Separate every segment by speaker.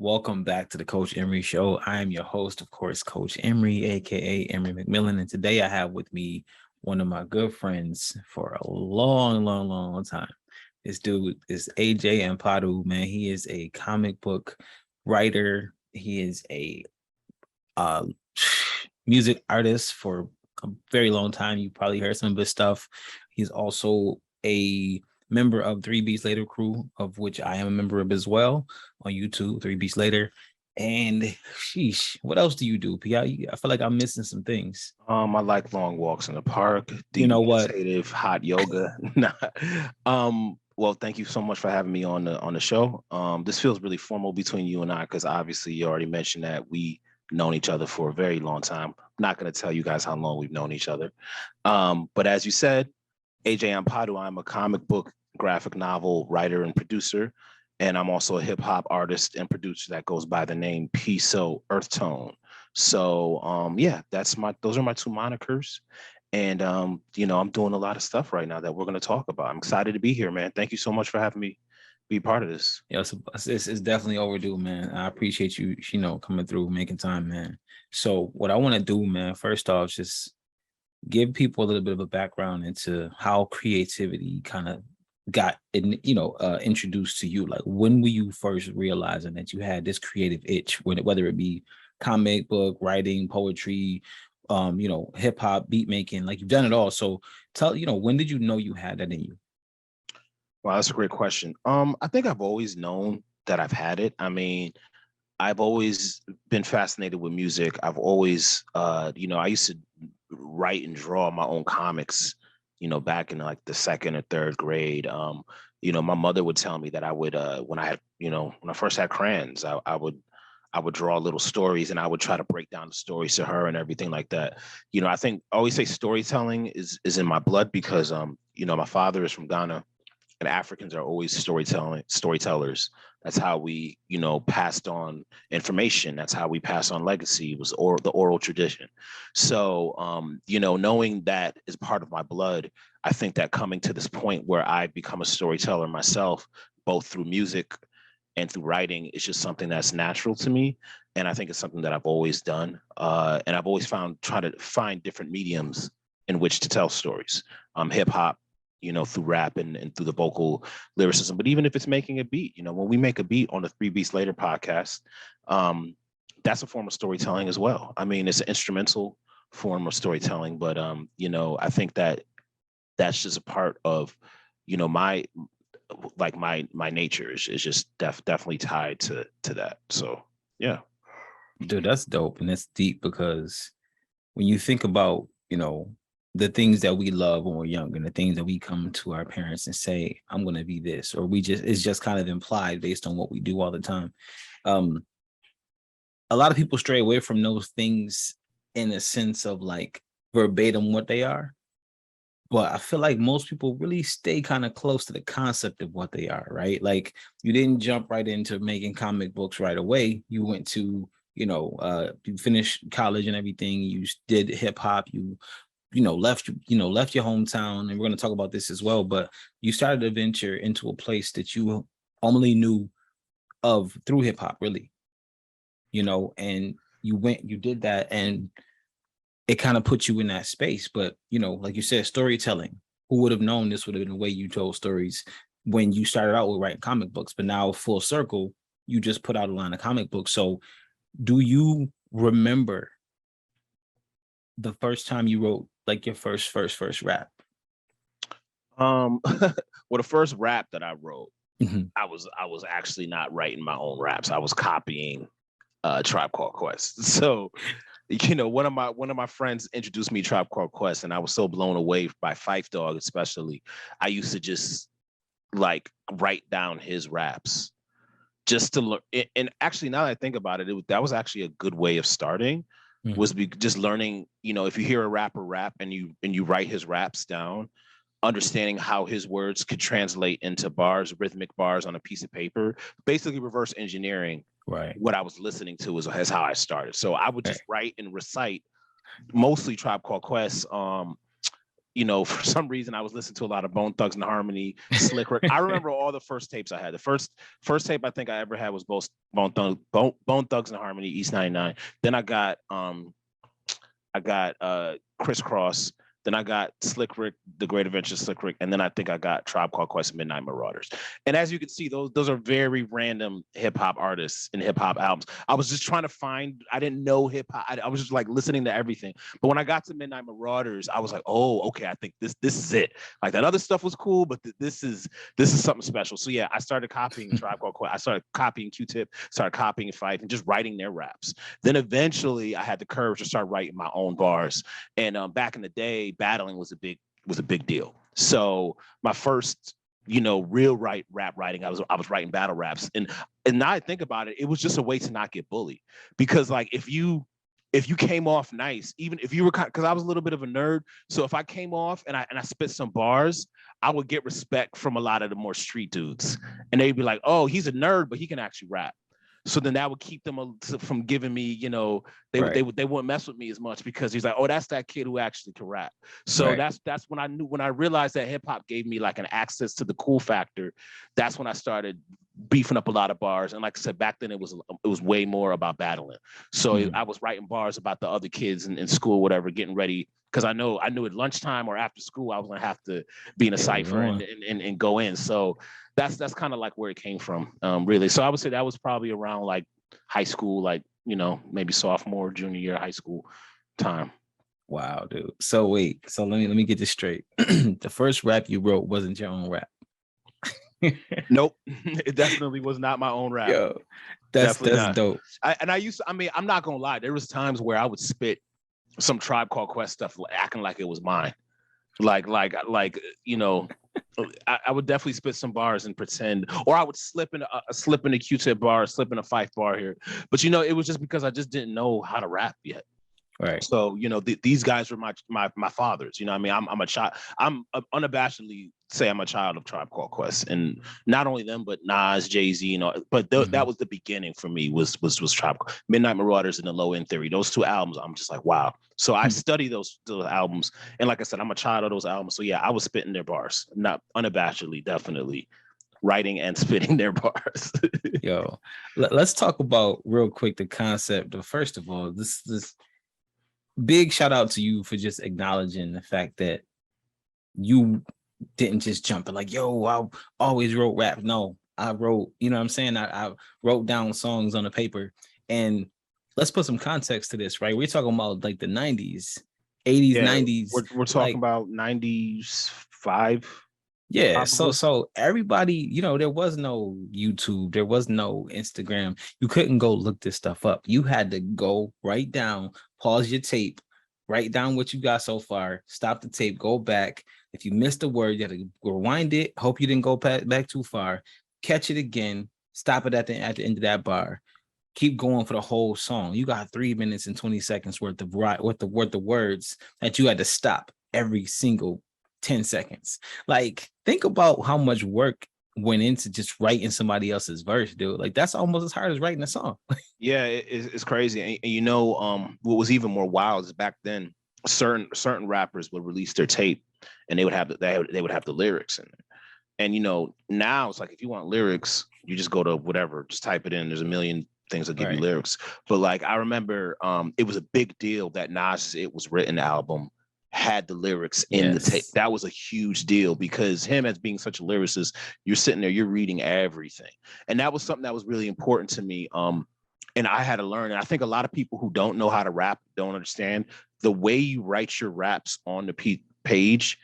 Speaker 1: Welcome back to the Coach Emery Show. I am your host, of course, Coach Emery, aka Emery McMillan. And today I have with me one of my good friends for a long time. This dude is AJ Ampadu, man. He is a comic book writer. He is a uh, music artist for a very long time. You probably heard some of his stuff. He's also a member of 3 Beats Later crew, of which I am a member of as well on YouTube, 3 Beats Later. And sheesh, what else do you do? I feel like I'm missing some things.
Speaker 2: I like long walks in the park,
Speaker 1: You
Speaker 2: deep
Speaker 1: know what?
Speaker 2: meditative, hot yoga. Well, thank you so much for having me on the show. This feels really formal between you and I because obviously you already mentioned that we known each other for a very long time. I'm not going to tell you guys how long we've known each other. But as you said, AJ Ampadu, I'm a comic book, graphic novel writer and producer. And I'm also a hip hop artist and producer that goes by the name Piso Earthtone. So yeah, those are my two monikers. And I'm doing a lot of stuff right now that we're going to talk about. I'm excited to be here, man. Thank you so much for having me be part of this.
Speaker 1: Yeah, it's definitely overdue, man. I appreciate you, coming through, making time, man. So what I want to do, man, first off, just give people a little bit of a background into how creativity kind of got introduced to you. Like, when were you first realizing that you had this creative itch, whether it be comic book writing, poetry, hip hop, beat making? Like, you've done it all. So when did you know you had that in you?
Speaker 2: Wow, that's a great question. I think I've always known that I've had it. I mean, I've always been fascinated with music. I've always, I used to write and draw my own comics, back in like the second or third grade. My mother would tell me that I would, when I first had crayons, I would draw little stories and I would try to break down the stories to her and everything like that. I think I always say storytelling is in my blood because, my father is from Ghana. And Africans are always storytellers. That's how we, passed on information. That's how we pass on legacy. It was the oral tradition. So, knowing that is part of my blood, I think that coming to this point where I become a storyteller myself, both through music and through writing, is just something that's natural to me. And I think it's something that I've always done. And I've always try to find different mediums in which to tell stories. Hip hop, through rap and through the vocal lyricism. But even if it's making a beat, when we make a beat on the 3 Beats Later podcast, that's a form of storytelling as well. I mean, it's an instrumental form of storytelling, but I think that that's just a part of, my nature is just definitely tied to that. So yeah.
Speaker 1: Dude, that's dope. And that's deep because when you think about, the things that we love when we're young and the things that we come to our parents and say, I'm going to be this, or it's just kind of implied based on what we do all the time. A lot of people stray away from those things in a sense of like verbatim what they are. But I feel like most people really stay kind of close to the concept of what they are, right? Like, you didn't jump right into making comic books right away. You went to, you finished college and everything. You did hip hop. You left your hometown, and we're going to talk about this as well, but you started to venture into a place that you only knew of through hip hop, really, and you did that, and it kind of put you in that space. But, like you said, storytelling, who would have known this would have been the way you told stories when you started out with writing comic books, but now full circle, you just put out a line of comic books. So do you remember the first time you wrote like your first rap?
Speaker 2: Well, the first rap that I wrote, I was actually not writing my own raps. I was copying Tribe Called Quest. So, one of my friends introduced me to Tribe Called Quest, and I was so blown away by Phife Dawg, especially. I used to just like write down his raps just to learn. And actually, now that I think about it, that was actually a good way of starting. Was just learning, if you hear a rapper rap and you write his raps down, understanding how his words could translate into bars, rhythmic bars on a piece of paper, basically reverse engineering what I was listening to is how I started. So I would just write and recite mostly Tribe Called Quest, you know, for some reason I was listening to a lot of Bone Thugs and Harmony, Slick Rick. I remember all the first tapes I had. The first tape I think I ever had was both Bone Thugs and Harmony, East 99. Then I got Crisscross. Then I got Slick Rick, The Great Adventures of Slick Rick, and then I think I got Tribe Called Quest, Midnight Marauders. And as you can see, those are very random hip hop artists and hip hop albums. I was just trying to find. I didn't know hip hop. I was just like listening to everything. But when I got to Midnight Marauders, I was like, oh, okay, I think this is it. Like that other stuff was cool, but this is something special. So yeah, I started copying Tribe Called Quest. I started copying Q-Tip, started copying Fife, and just writing their raps. Then eventually, I had the courage to start writing my own bars. And back in the day, battling was a big deal. So my first, you know, real rap writing, I was writing battle raps, and now I think about it, it was just a way to not get bullied, because like if you came off nice, even if you were, because I was a little bit of a nerd, so if I came off and I spit some bars, I would get respect from a lot of the more street dudes, and they'd be like, oh, he's a nerd, but he can actually rap. So then that would keep them from giving me, you know, they wouldn't mess with me as much, because he's like, oh, that's that kid who actually can rap. So that's when I realized that hip hop gave me like an access to the cool factor. That's when I started beefing up a lot of bars. And like I said, back then it was way more about battling. So I was writing bars about the other kids in school, whatever, getting ready. Because I knew at lunchtime or after school, I was gonna have to be in a cipher and go in. So that's kind of like where it came from, really. So I would say that was probably around like high school, like, you know, maybe sophomore, junior year, high school time.
Speaker 1: Wow, dude. So wait, so let me get this straight. The first rap you wrote wasn't your own rap.
Speaker 2: Nope, it definitely was not my own rap.
Speaker 1: Yo, that's dope.
Speaker 2: I'm not gonna lie, there was times where I would spit some Tribe Called Quest stuff, acting like it was mine. Like, you know, I would definitely spit some bars and pretend, or I would slip in a Q-Tip bar, slip in a Fife bar here. But, you know, it was just because I just didn't know how to rap yet.
Speaker 1: Right.
Speaker 2: So, you know, these guys were my fathers. You know what I mean? I'm a child. I'm unabashedly say I'm a child of Tribe Called Quest, and not only them, but Nas, Jay-Z, you know. But that was the beginning for me. Was Tribe, Midnight Marauders, and The Low End Theory. Those two albums, I'm just like, wow. So I study those albums, and like I said, I'm a child of those albums. So yeah, I was spitting their bars, not unabashedly, definitely writing and spitting their bars.
Speaker 1: Yo, let's talk about real quick the concept of, first of all, this big shout out to you for just acknowledging the fact that you didn't just jump in like, yo, I always wrote rap. No, I wrote, you know what I'm saying? I wrote down songs on the paper. And let's put some context to this, right? We're talking about like the 90s, 80s, 90s.
Speaker 2: We're talking about 95.
Speaker 1: Yeah, so everybody, you know, there was no YouTube, there was no Instagram. You couldn't go look this stuff up. You had to go write down, pause your tape, write down what you got so far, stop the tape, go back. If you missed a word, you had to rewind it. Hope you didn't go back too far. Catch it again. Stop it at the end of that bar. Keep going for the whole song. You got 3 minutes and 20 seconds worth of words that you had to stop every single 10 seconds. Like, think about how much work went into just writing somebody else's verse, dude. Like, that's almost as hard as writing a song.
Speaker 2: Yeah, it's crazy. And you know, what was even more wild is back then, certain rappers would release their tape, and they would have the lyrics in it. And you know, now it's like, if you want lyrics, you just go to whatever, just type it in. There's a million things that give you lyrics. But like, I remember, it was a big deal that Nas' It Was Written album had the lyrics in the tape. That was a huge deal, because him, as being such a lyricist, you're sitting there, you're reading everything. And that was something that was really important to me. And I had to learn. And I think a lot of people who don't know how to rap don't understand the way you write your raps on the page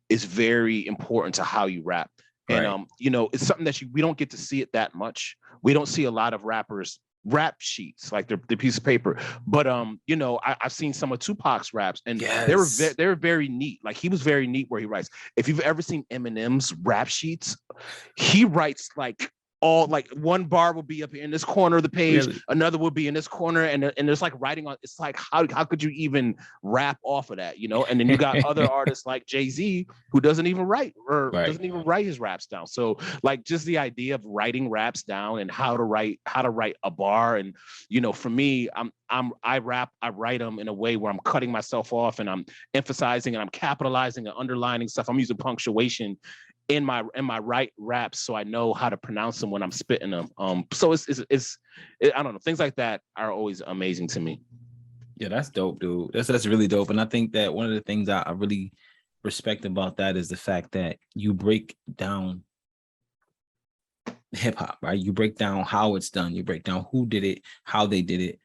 Speaker 2: is very important to how you rap. Right. And, you know, it's something that we don't get to see it that much. We don't see a lot of rappers rap sheets, like the piece of paper. But, you know, I've seen some of Tupac's raps, and they were very neat. Like, he was very neat where he writes. If you've ever seen Eminem's rap sheets, he writes like all like one bar will be up in this corner of the page,
Speaker 1: Really?
Speaker 2: another will be in this corner, and there's like writing on. It's like how could you even rap off of that, you know? And then you got other artists like Jay-Z who doesn't even write or
Speaker 1: Right.
Speaker 2: doesn't even write his raps down. So like just the idea of writing raps down and how to write a bar, and you know, for me, I write them in a way where I'm cutting myself off and I'm emphasizing and I'm capitalizing and underlining stuff. I'm using punctuation in my right raps so I know how to pronounce them when I'm spitting them. So it's I don't know, things like that are always amazing to me.
Speaker 1: Yeah, that's dope, dude. That's really dope. And I think that one of the things I really respect about that is the fact that you break down hip hop, right? You break down how it's done, you break down who did it, how they did it,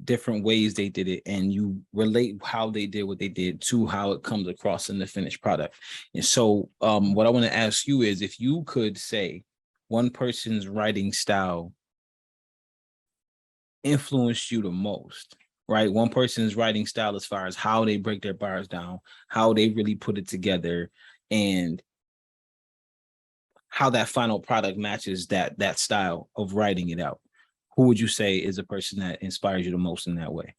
Speaker 1: different ways they did it, and you relate how they did what they did to how it comes across in the finished product. And so what I want to ask you is, if you could say one person's writing style influenced you the most, right? One person's writing style as far as how they break their bars down, how they really put it together, and how that final product matches that style of writing it out. Who would you say is a person that inspires you the most in that way?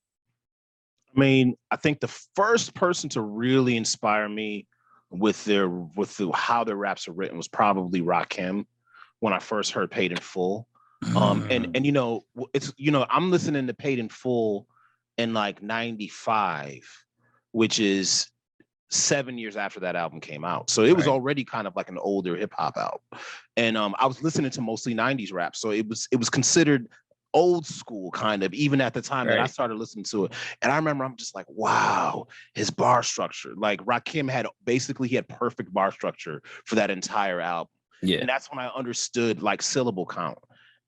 Speaker 2: I mean, I think the first person to really inspire me with how their raps are written was probably Rakim when I first heard Paid in Full. And you know, it's, you know, I'm listening to Paid in Full in like 95, which is 7 years after that album came out. So it was already kind of like an older hip hop album. And I was listening to mostly 90s rap. So it was considered old school kind of, even at the time that I started listening to it. And I remember I'm just like, wow, his bar structure. Like Rakim he had perfect bar structure for that entire album.
Speaker 1: Yeah.
Speaker 2: And that's when I understood like syllable count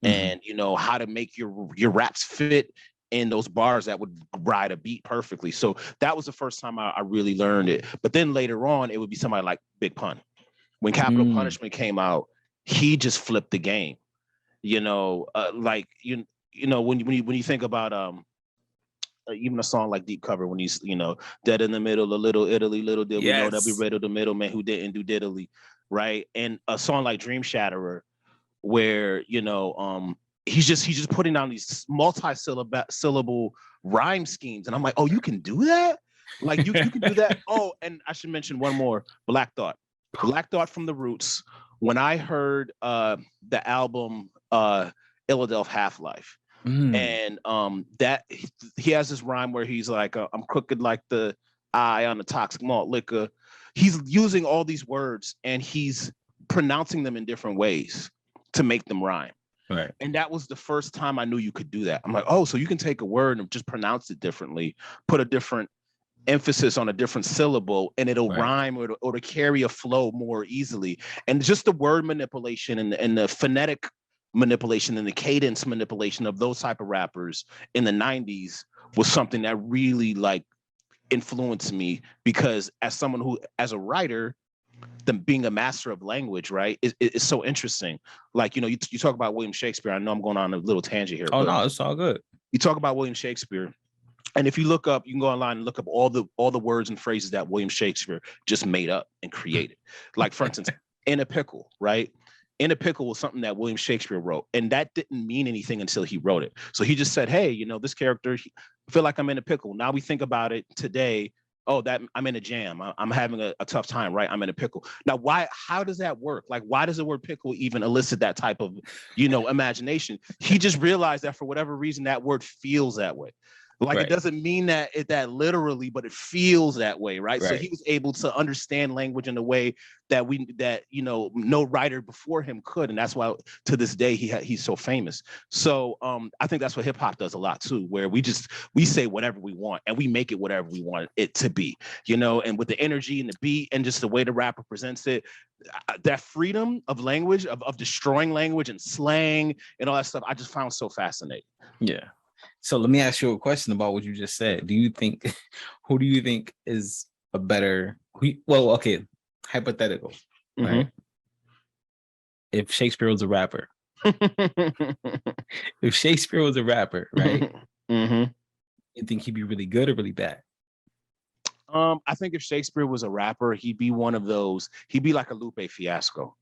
Speaker 2: and, you know, how to make your raps fit in those bars that would ride a beat perfectly. So that was the first time I really learned it. But then later on, it would be somebody like Big Pun. When Capital Punishment came out, he just flipped the game. You know, like you know when you think about even a song like Deep Cover, when he's, you know, dead in the middle, a little Italy, little did we know that we riddled the middleman who didn't do diddly, right? And a song like Dream Shatterer, where, you know, he's just putting down these multi-syllable rhyme schemes, and I'm like, oh, you can do that? Like you can do that. Oh, and I should mention one more, Black Thought from The Roots. When I heard the album Illadelph Half-Life, and that he has this rhyme where he's like, I'm crooked like the eye on the toxic malt liquor. He's using all these words and he's pronouncing them in different ways to make them rhyme.
Speaker 1: Right.
Speaker 2: And that was the first time I knew you could do that. I'm like, oh, so you can take a word and just pronounce it differently, put a different emphasis on a different syllable, and it'll rhyme or to carry a flow more easily. And just the word manipulation and the phonetic manipulation and the cadence manipulation of those type of rappers in the 90s was something that really like influenced me, because as someone who, as a writer, being a master of language, right, is so interesting. Like, you know, you talk about William Shakespeare. I know I'm going on a little tangent here.
Speaker 1: Oh, no, it's all good.
Speaker 2: You talk about William Shakespeare, and if you look up, you can go online and look up all the words and phrases that William Shakespeare just made up and created. Like, for instance, in a pickle, right? In a pickle was something that William Shakespeare wrote, and that didn't mean anything until he wrote it. So he just said, hey, you know, this character, I feel like I'm in a pickle. Now we think about it today. Oh, that I'm in a jam. I'm having a tough time, right? I'm in a pickle. Now, how does that work? Like, why does the word pickle even elicit that type of, you know, imagination? He just realized that for whatever reason, that word feels that way. Like, it doesn't mean that literally, but it feels that way, right? So he was able to understand language in a way that you know, no writer before him could, and that's why to this day he's so famous. So I think that's what hip hop does a lot too, where we say whatever we want and we make it whatever we want it to be, you know, and with the energy and the beat and just the way the rapper presents it, that freedom of language, of destroying language and slang and all that stuff, I just found so fascinating.
Speaker 1: Yeah. So let me ask you a question about what you just said. Who do you think is a better, well, okay, hypothetical, right? If Shakespeare was a rapper, right? You think he'd be really good or really bad?
Speaker 2: I think if Shakespeare was a rapper, he'd be one of those, he'd be like a Lupe Fiasco.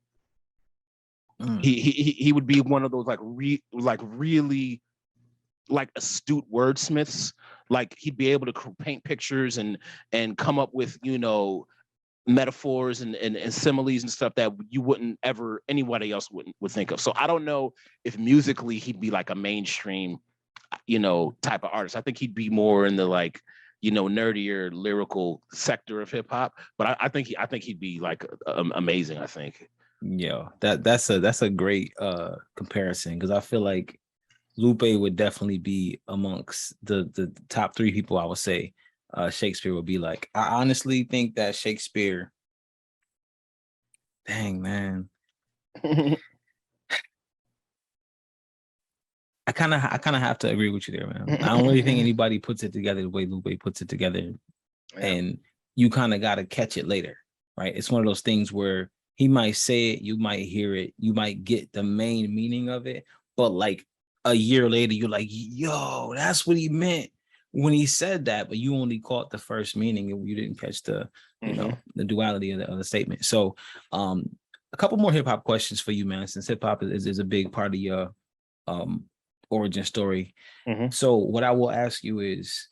Speaker 1: Mm.
Speaker 2: He would be one of those like really like astute wordsmiths. Like he'd be able to paint pictures and come up with, you know, metaphors and similes and stuff that you wouldn't ever anybody else would think of. So I don't know if musically he'd be like a mainstream, you know, type of artist. I think he'd be more in the like, you know, nerdier lyrical sector of hip hop. But I think he'd be like amazing. I think.
Speaker 1: Yeah, that's a great comparison, because I feel like Lupe would definitely be amongst the top three people. I would say Shakespeare would be like. I honestly think that Shakespeare, dang man, I kind of have to agree with you there, man. I don't really think anybody puts it together the way Lupe puts it together,
Speaker 2: Yeah.
Speaker 1: and you kind of got to catch it later, right? It's one of those things where he might say it, you might hear it, you might get the main meaning of it, but like a year later, you're like, yo, that's what he meant when he said that, but you only caught the first meaning and you didn't catch the, you know, the duality of the statement. So, a couple more hip hop questions for you, man, since hip hop is a big part of your origin story. So, what I will ask you is,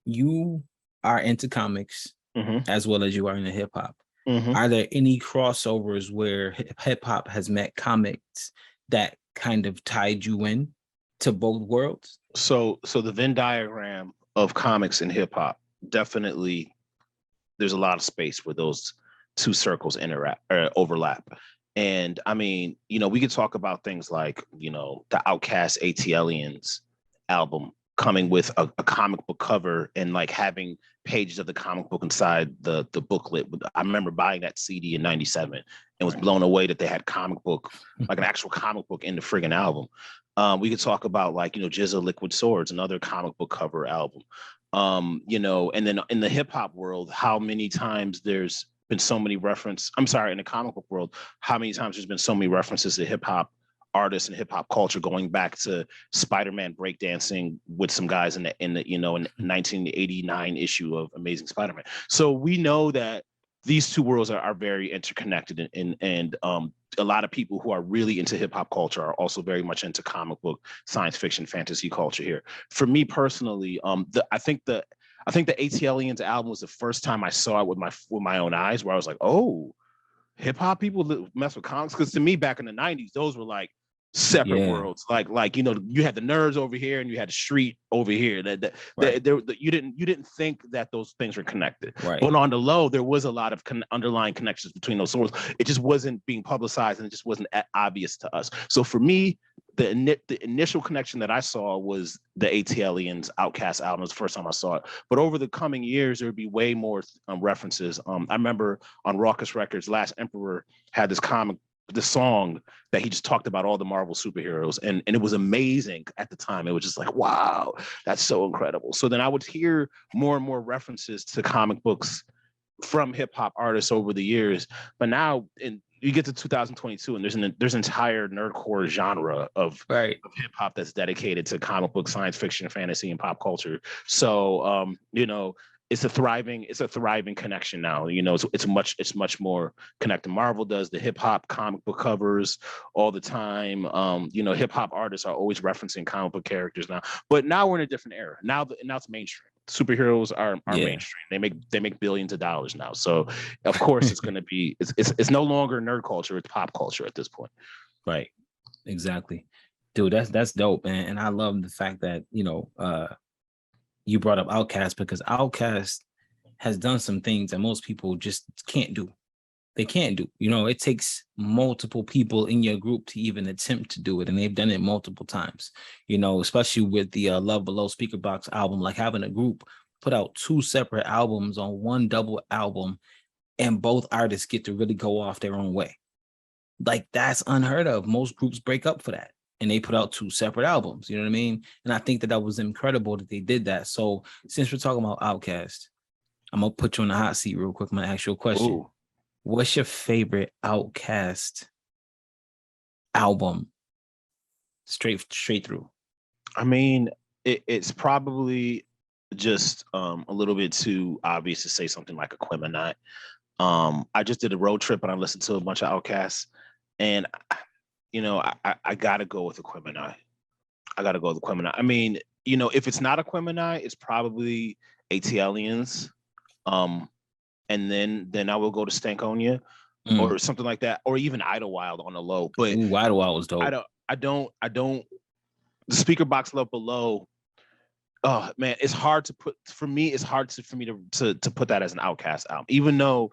Speaker 1: you are into comics as well as you are into hip hop. Are there any crossovers where hip hop has met comics that kind of tied you in to both worlds?
Speaker 2: So the Venn diagram of comics and hip hop, definitely there's a lot of space where those two circles interact or overlap. And I mean, you know, we could talk about things like, you know, the Outkast ATLiens album coming with a comic book cover and like having pages of the comic book inside the booklet. I remember buying that CD in '97 and was blown away that they had comic book, like an actual comic book in the friggin' album. We could talk about like, you know, Jizza Liquid Swords, another comic book cover album. You know, and then in the hip hop world, how many times there's been so many in the comic book world, how many times there's been so many references to hip hop artists and hip hop culture, going back to Spider-Man breakdancing with some guys in the you know, in 1989 issue of Amazing Spider-Man. So we know that these two worlds are very interconnected, and a lot of people who are really into hip hop culture are also very much into comic book, science fiction, fantasy culture here. For me personally, I think the ATLiens album was the first time I saw it with my own eyes, where I was like, oh, hip hop people mess with comics. Because to me, back in the '90s, those were like separate worlds. Like you know, you had the nerds over here and you had the street over here. You didn't think that those things were connected.
Speaker 1: Right.
Speaker 2: But on the low, there was a lot of underlying connections between those worlds. It just wasn't being publicized, and it just wasn't obvious to us. So for me, the initial connection that I saw was the ATLiens Outkast album. It was the first time I saw it. But over the coming years, there would be way more references. I remember on Raucous Records, Last Emperor had this song that he just talked about all the Marvel superheroes. And it was amazing at the time. It was just like, wow, that's so incredible. So then I would hear more and more references to comic books from hip hop artists over the years. But now you get to 2022 and there's an entire nerdcore genre of hip hop that's dedicated to comic book, science fiction, fantasy, and pop culture. So you know, it's a thriving connection now. You know, it's much more connected. Marvel does the hip hop comic book covers all the time. You know, hip hop artists are always referencing comic book characters now. But now we're in a different era. Now it's mainstream. Superheroes are mainstream. They make billions of dollars now. So of course it's going to be it's no longer nerd culture. It's pop culture at this point.
Speaker 1: Right. Exactly. Dude, that's dope, man. And I love the fact that, you know, you brought up Outkast, because Outkast has done some things that most people just can't do. They can't do. You know, it takes multiple people in your group to even attempt to do it, and they've done it multiple times. You know, especially with the Love Below Speaker Box album, like having a group put out two separate albums on one double album, and both artists get to really go off their own way. Like, that's unheard of. Most groups break up for that, and they put out two separate albums. You know what I mean? And I think that was incredible that they did that. So since we're talking about Outkast, I'm gonna put you on the hot seat real quick. I'm gonna ask you a question. Ooh. What's your favorite Outkast album? Straight through.
Speaker 2: I mean, it's probably just a little bit too obvious to say something like Aquemini. I just did a road trip and I listened to a bunch of Outkast. And I gotta go with Aquemini. I gotta go with Aquemini. I mean, if it's not Aquemini, it's probably ATLians. And then I will go to Stankonia or something like that, or even Idlewild on the low. But
Speaker 1: Idlewild was dope.
Speaker 2: I don't. The speaker box love below. Oh man, it's hard to put for me. It's hard for me to put that as an Outkast album, even though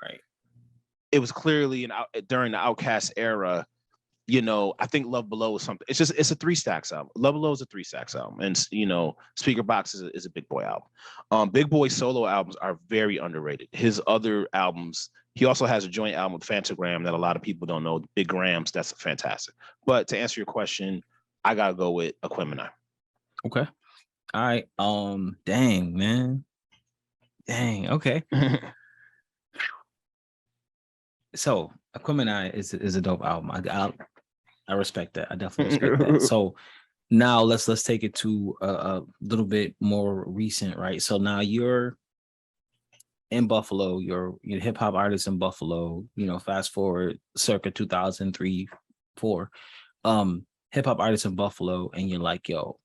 Speaker 2: it was clearly during the Outkast era. I think Love Below is something. It's a 3 Stacks album. Love Below is a 3 Stacks album, and Speaker Box is a Big Boy album. Big Boy solo albums are very underrated. His other albums, he also has a joint album with Fantagram that a lot of people don't know. Big Grams, that's fantastic. But to answer your question, I gotta go with Aquemini.
Speaker 1: Okay. All right. Dang, man. Dang. Okay. So Aquemini is a dope album. I respect that. I definitely respect that. So now let's take it to a little bit more recent, right? So now you're in Buffalo. You're hip hop artist in Buffalo. Fast forward circa 2003, 4. Hip hop artist in Buffalo, and you're like, yo,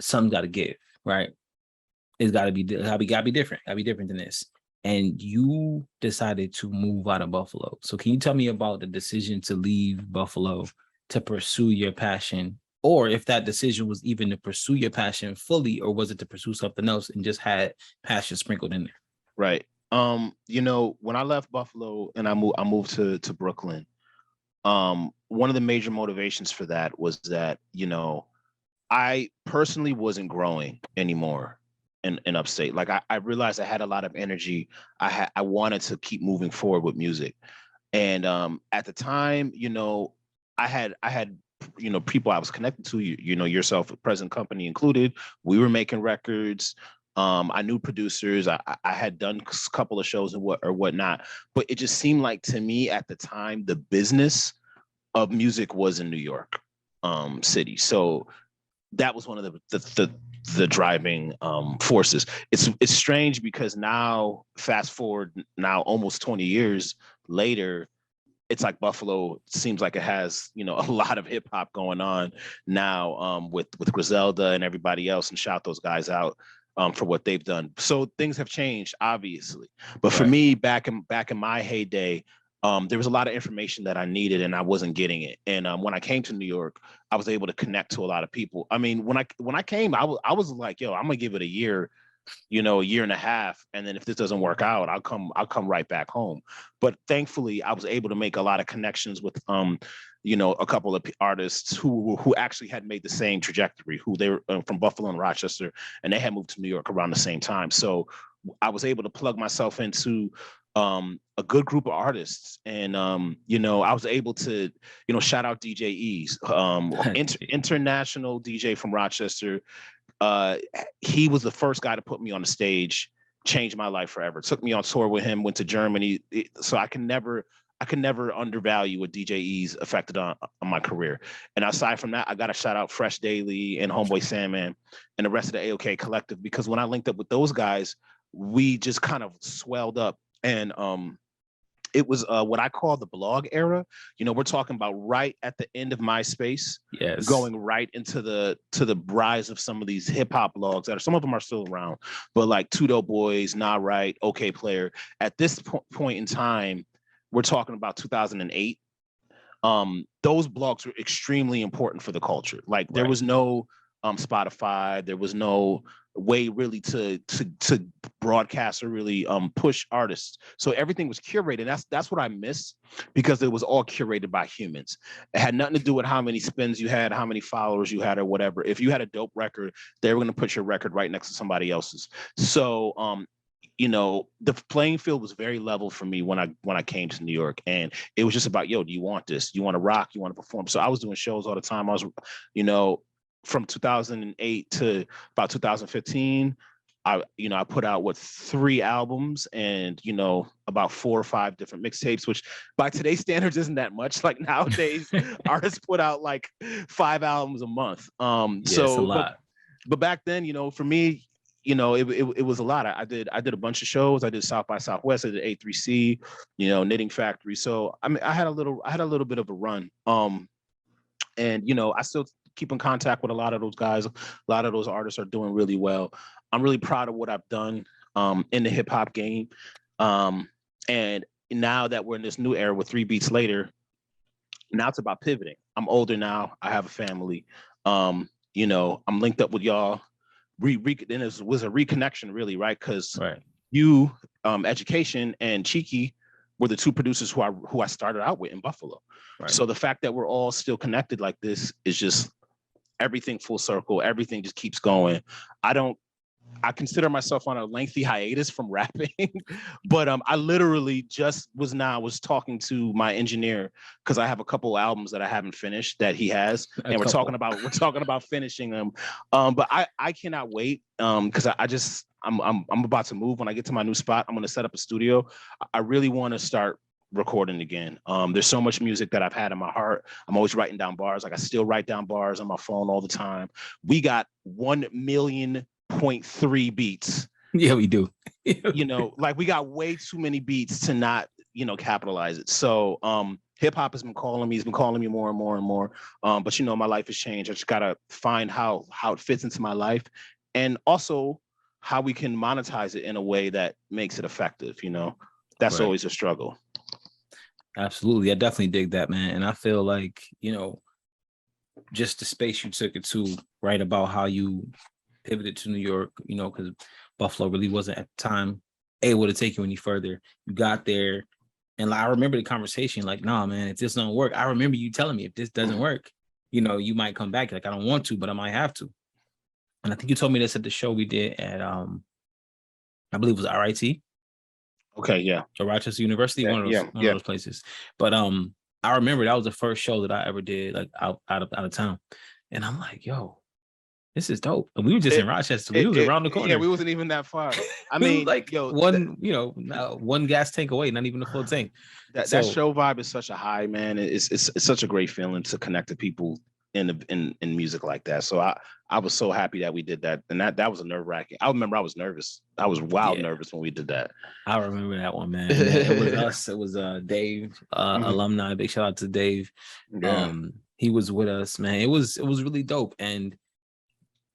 Speaker 1: something's got to give, right? It's gotta be different. Gotta be different than this. And you decided to move out of Buffalo. So can you tell me about the decision to leave Buffalo to pursue your passion, or if that decision was even to pursue your passion fully, or was it to pursue something else and just had passion sprinkled in there?
Speaker 2: Right. When I left Buffalo and I moved to Brooklyn, one of the major motivations for that was that, I personally wasn't growing anymore in upstate. Like I realized I had a lot of energy. I wanted to keep moving forward with music. And at the time, I had people I was connected to, yourself, present company included. We were making records. I knew producers. I had done a couple of shows and whatnot. But it just seemed like to me at the time, the business of music was in New York City. So that was one of the driving forces. It's strange because now, fast forward now almost 20 years later, it's like Buffalo seems like it has a lot of hip hop going on now with Griselda and everybody else, and shout those guys out for what they've done. So things have changed, obviously. But for me, back in my heyday, there was a lot of information that I needed and I wasn't getting it. And when I came to New York, I was able to connect to a lot of people. I mean, when I came, I was like, yo, I'm gonna give it a year, a year and a half, and then if this doesn't work out, I'll come right back home. But thankfully, I was able to make a lot of connections with a couple of artists who actually had made the same trajectory, who they were from Buffalo and Rochester, and they had moved to New York around the same time. So I was able to plug myself into a good group of artists, and I was able to shout out DJ Ease, international DJ from Rochester. He was the first guy to put me on the stage, changed my life forever. Took me on tour with him, went to Germany. So I can never undervalue what DJ E's affected on my career. And aside from that, I got to shout out Fresh Daily and Homeboy Sandman and the rest of the AOK collective, because when I linked up with those guys, we just kind of swelled up. And it was what I call the blog era. We're talking about right at the end of MySpace, going right into the rise of some of these hip hop blogs that some of them are still around, but like Two Dope Boys, Nah Right, OK Player. At this point in time, we're talking about 2008. Those blogs were extremely important for the culture. Like there was no Spotify, there was no way really to broadcast or really push artists. So everything was curated. That's what I miss, because it was all curated by humans. It had nothing to do with how many spins you had, how many followers you had, or whatever. If you had a dope record, they were going to put your record right next to somebody else's. So the playing field was very level for me when I came to New York, and it was just about, yo, do you want this? Do you want to rock? You want to perform? So I was doing shows all the time. I was, from 2008 to about 2015, I put out 3 albums and about 4 or 5 different mixtapes, which by today's standards isn't that much. Like nowadays, artists put out like 5 albums a month.
Speaker 1: It's a lot.
Speaker 2: But back then, for me, it was a lot. I did a bunch of shows. I did South by Southwest. I did A3C, Knitting Factory. So I mean, I had a little bit of a run. And I still keep in contact with a lot of those guys. A lot of those artists are doing really well. I'm really proud of what I've done in the hip hop game. And now that we're in this new era with 3 Beats Later, now it's about pivoting. I'm older now. I have a family. I'm linked up with y'all. Then it was a reconnection, really, right? Because you, Education, and Cheeky were the 2 producers who I started out with in Buffalo. Right. So the fact that we're all still connected like this is just everything full circle. Everything just keeps going. I consider myself on a lengthy hiatus from rapping, but I literally just was talking to my engineer because I have a couple albums that I haven't finished that he has, and we're talking about finishing them. But I cannot wait because I'm about to move. When I get to my new spot, I'm going to set up a studio. I really want to start recording again. There's so much music that I've had in my heart. I'm always writing down bars. Like I still write down bars on my phone all the time. We got 1,000,000.3 beats.
Speaker 1: Yeah, we do.
Speaker 2: Like we got way too many beats to not, capitalize it. So hip hop has been calling me. He's been calling me more and more and more. But my life has changed. I just gotta find how it fits into my life, and also how we can monetize it in a way that makes it effective. That's always a struggle.
Speaker 1: Absolutely. I definitely dig that, man. And I feel like, just the space you took it to, right, about how you pivoted to New York, because Buffalo really wasn't at the time able to take you any further. You got there, and I remember the conversation, like, nah, man, if this don't work, I remember you telling me if this doesn't work, you might come back. Like, I don't want to, but I might have to. And I think you told me this at the show we did at, I believe it was RIT.
Speaker 2: Okay, yeah.
Speaker 1: So Rochester University, one of those places. But I remember that was the first show that I ever did, like out of town. And I'm like, yo, this is dope. And we were just in Rochester. We was around the corner.
Speaker 2: Yeah, we wasn't even that far. I mean,
Speaker 1: like one gas tank away, not even a full tank.
Speaker 2: That show vibe is such a high, man. It's such a great feeling to connect to people in music like that. So I was so happy that we did that, and that was a nerve-wracking. I remember I was nervous. I was nervous when we did that.
Speaker 1: I remember that one, man. It was us. It was Dave, alumni. Big shout out to Dave. Yeah. He was with us, man. It was really dope, and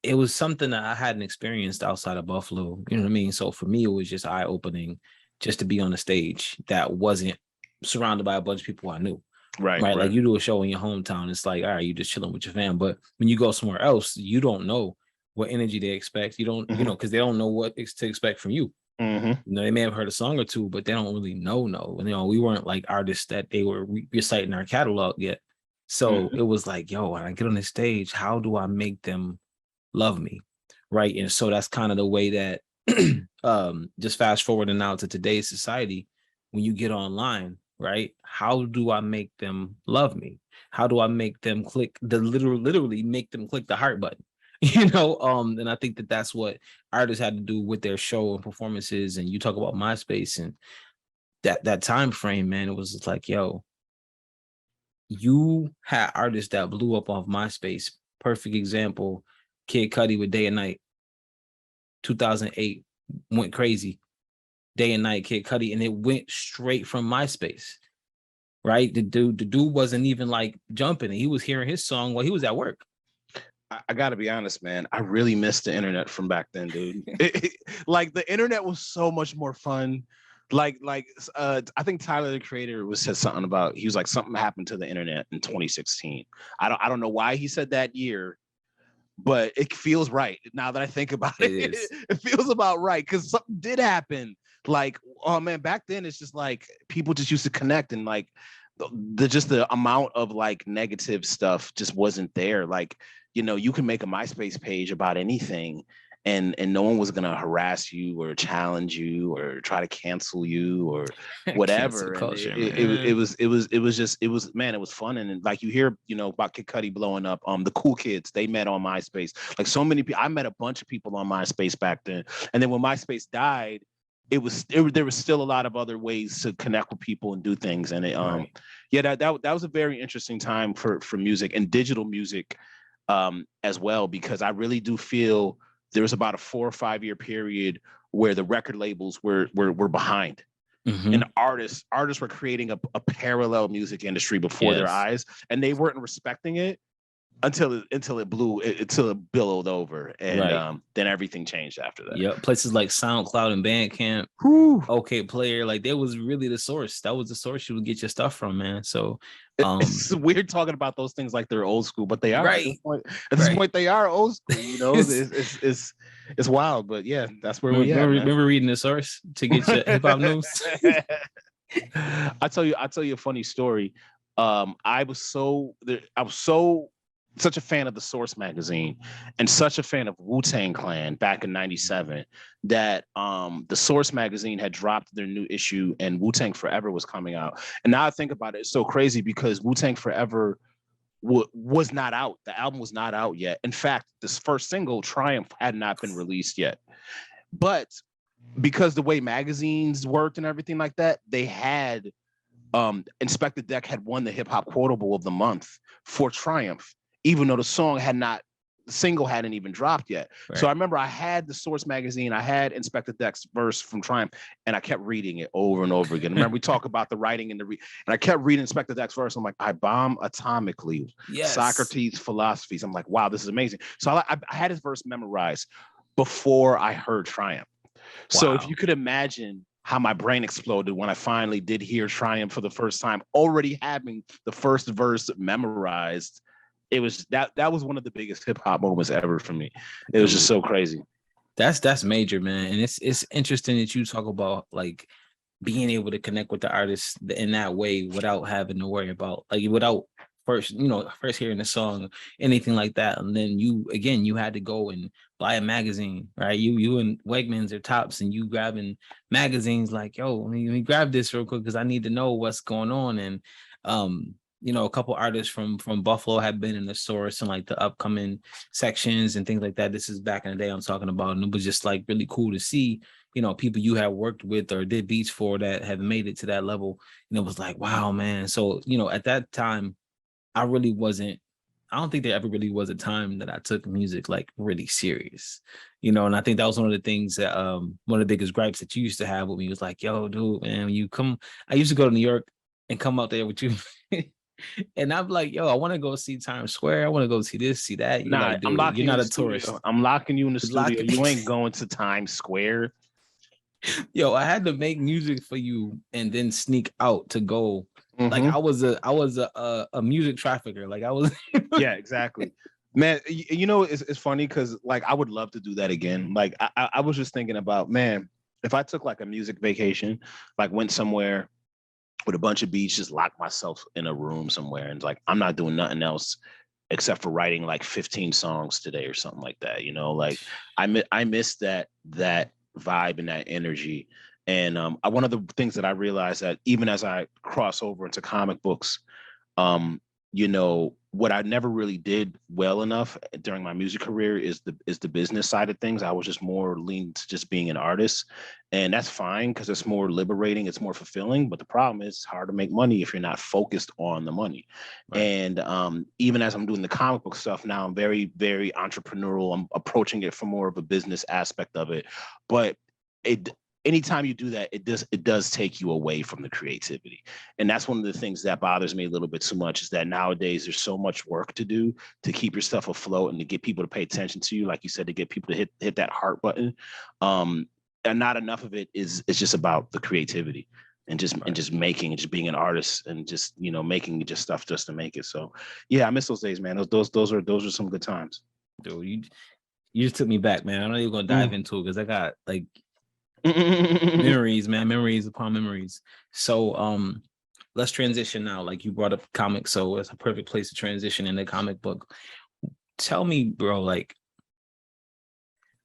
Speaker 1: it was something that I hadn't experienced outside of Buffalo. You know what I mean? So for me, it was just eye-opening just to be on a stage that wasn't surrounded by a bunch of people I knew. Right. Like you do a show in your hometown, it's like, all right, you're just chilling with your fam. But when you go somewhere else, you don't know what energy they expect. You don't, because they don't know what to expect from you. Mm-hmm. They may have heard a song or two, but they don't really know. And, we weren't like artists that they were reciting our catalog yet. So it was like, yo, when I get on this stage, how do I make them love me? Right. And so that's kind of the way that just fast forwarding now to today's society, when you get online, right? How do I make them love me? How do I make them click literally make them click the heart button? And I think that's what artists had to do with their show and performances. And you talk about MySpace and that time frame, man, it was just like, yo, you had artists that blew up off MySpace. Perfect example, Kid Cudi with Day and Night. 2008 went crazy. Day and Night, Kid Cudi, and it went straight from MySpace, right? The dude wasn't even like jumping. He was hearing his song while he was at work.
Speaker 2: I got to be honest, man. I really missed the internet from back then, dude. Like the internet was so much more fun. I think Tyler the Creator said something about, he was like, something happened to the internet in 2016. I don't know why he said that year, but it feels right now that I think about it. It feels about right because something did happen. Like, oh man, back then it's just like people just used to connect, and like the amount of like negative stuff just wasn't there. Like, you can make a MySpace page about anything, and no one was gonna harass you or challenge you or try to cancel you or whatever. Culture, it was fun. And like you hear, about Kid Cudi blowing up. The cool kids, they met on MySpace. Like so many people, I met a bunch of people on MySpace back then. And then when MySpace died, there was still a lot of other ways to connect with people and do things. And that was a very interesting time for music and digital music as well, because I really do feel there was about a 4 or 5 year period where the record labels were behind. And artists were creating a parallel music industry before their eyes, and they weren't respecting it until it billowed over, and then everything changed after that.
Speaker 1: Yep, places like SoundCloud and Bandcamp, OK Player, like they was really the source. That was the source you would get your stuff from, man. So
Speaker 2: it's weird talking about those things like they're old school, but they are.
Speaker 1: Right.
Speaker 2: At this point, they are old school. You know, it's wild, but yeah, that's where we are.
Speaker 1: Remember reading the source to get your hip hop news?
Speaker 2: I'll tell you a funny story. I was such a fan of the Source magazine and such a fan of Wu-Tang Clan back in '97 that the Source magazine had dropped their new issue and Wu-Tang Forever was coming out. And now I think about it, it's so crazy because Wu-Tang Forever was not out. The album was not out yet. In fact, this first single, Triumph, had not been released yet. But because the way magazines worked and everything like that, they had Inspector Deck had won the Hip Hop Quotable of the Month for Triumph, even though the single hadn't even dropped yet. Right. So I remember I had the Source magazine, I had Inspector Deck's verse from Triumph, and I kept reading it over and over again. Remember we talk about the writing and and I kept reading Inspector Deck's verse. I'm like, I bomb atomically. Yes. Socrates' philosophies. I'm like, wow, this is amazing. So I had his verse memorized before I heard Triumph. Wow. So if you could imagine how my brain exploded when I finally did hear Triumph for the first time, already having the first verse memorized, it was that was one of the biggest hip hop moments ever for me. It was just so crazy.
Speaker 1: That's major, man. And it's interesting that you talk about like being able to connect with the artists in that way without having to worry about without first hearing the song, anything like that. And then you had to go and buy a magazine, right? You and Wegmans or Tops and you grabbing magazines like, yo, let me grab this real quick because I need to know what's going on. And a couple artists from Buffalo have been in the Source and like the upcoming sections and things like that. This is back in the day I'm talking about. And it was just like really cool to see, people you have worked with or did beats for that have made it to that level. And it was like, wow, man. So, at that time, I don't think there ever really was a time that I took music like really serious, and I think that was one of the things that one of the biggest gripes that you used to have with me was like, yo, dude, man, I used to go to New York and come out there with you. And I'm like, yo, I want to go see Times Square. I want to go see this, see that. You're like, dude, you're not a tourist.
Speaker 2: I'm locking you in the studio. You ain't going to Times Square.
Speaker 1: Yo, I had to make music for you and then sneak out to go. Like I was a music trafficker. Like I was.
Speaker 2: Yeah, exactly. Man, it's funny because like I would love to do that again. Like I was just thinking about, man, if I took like a music vacation, like went somewhere with a bunch of beats, just locked myself in a room somewhere and like I'm not doing nothing else except for writing like 15 songs today or something like that. Like I miss that vibe and that energy. And one of the things that I realized that even as I cross over into comic books, what I never really did well enough during my music career is the business side of things. I was just more leaned to just being an artist, and that's fine because it's more liberating, it's more fulfilling. But the problem is it's hard to make money if you're not focused on the money. Right. And even as I'm doing the comic book stuff now, I'm very, very entrepreneurial. I'm approaching it from more of a business aspect of it, but anytime you do that, it does take you away from the creativity. And that's one of the things that bothers me a little bit too much is that nowadays there's so much work to do to keep your stuff afloat and to get people to pay attention to you. Like you said, to get people to hit that heart button. And not enough of it is just about the creativity and just making and just being an artist and just, making just stuff just to make it. So yeah, I miss those days, man. Those are some good times.
Speaker 1: Dude, you just took me back, man. I know you're gonna dive into it because I got like memories, man, memories upon memories. So let's transition now. Like you brought up comics, so it's a perfect place to transition into comic book. Tell me, bro, like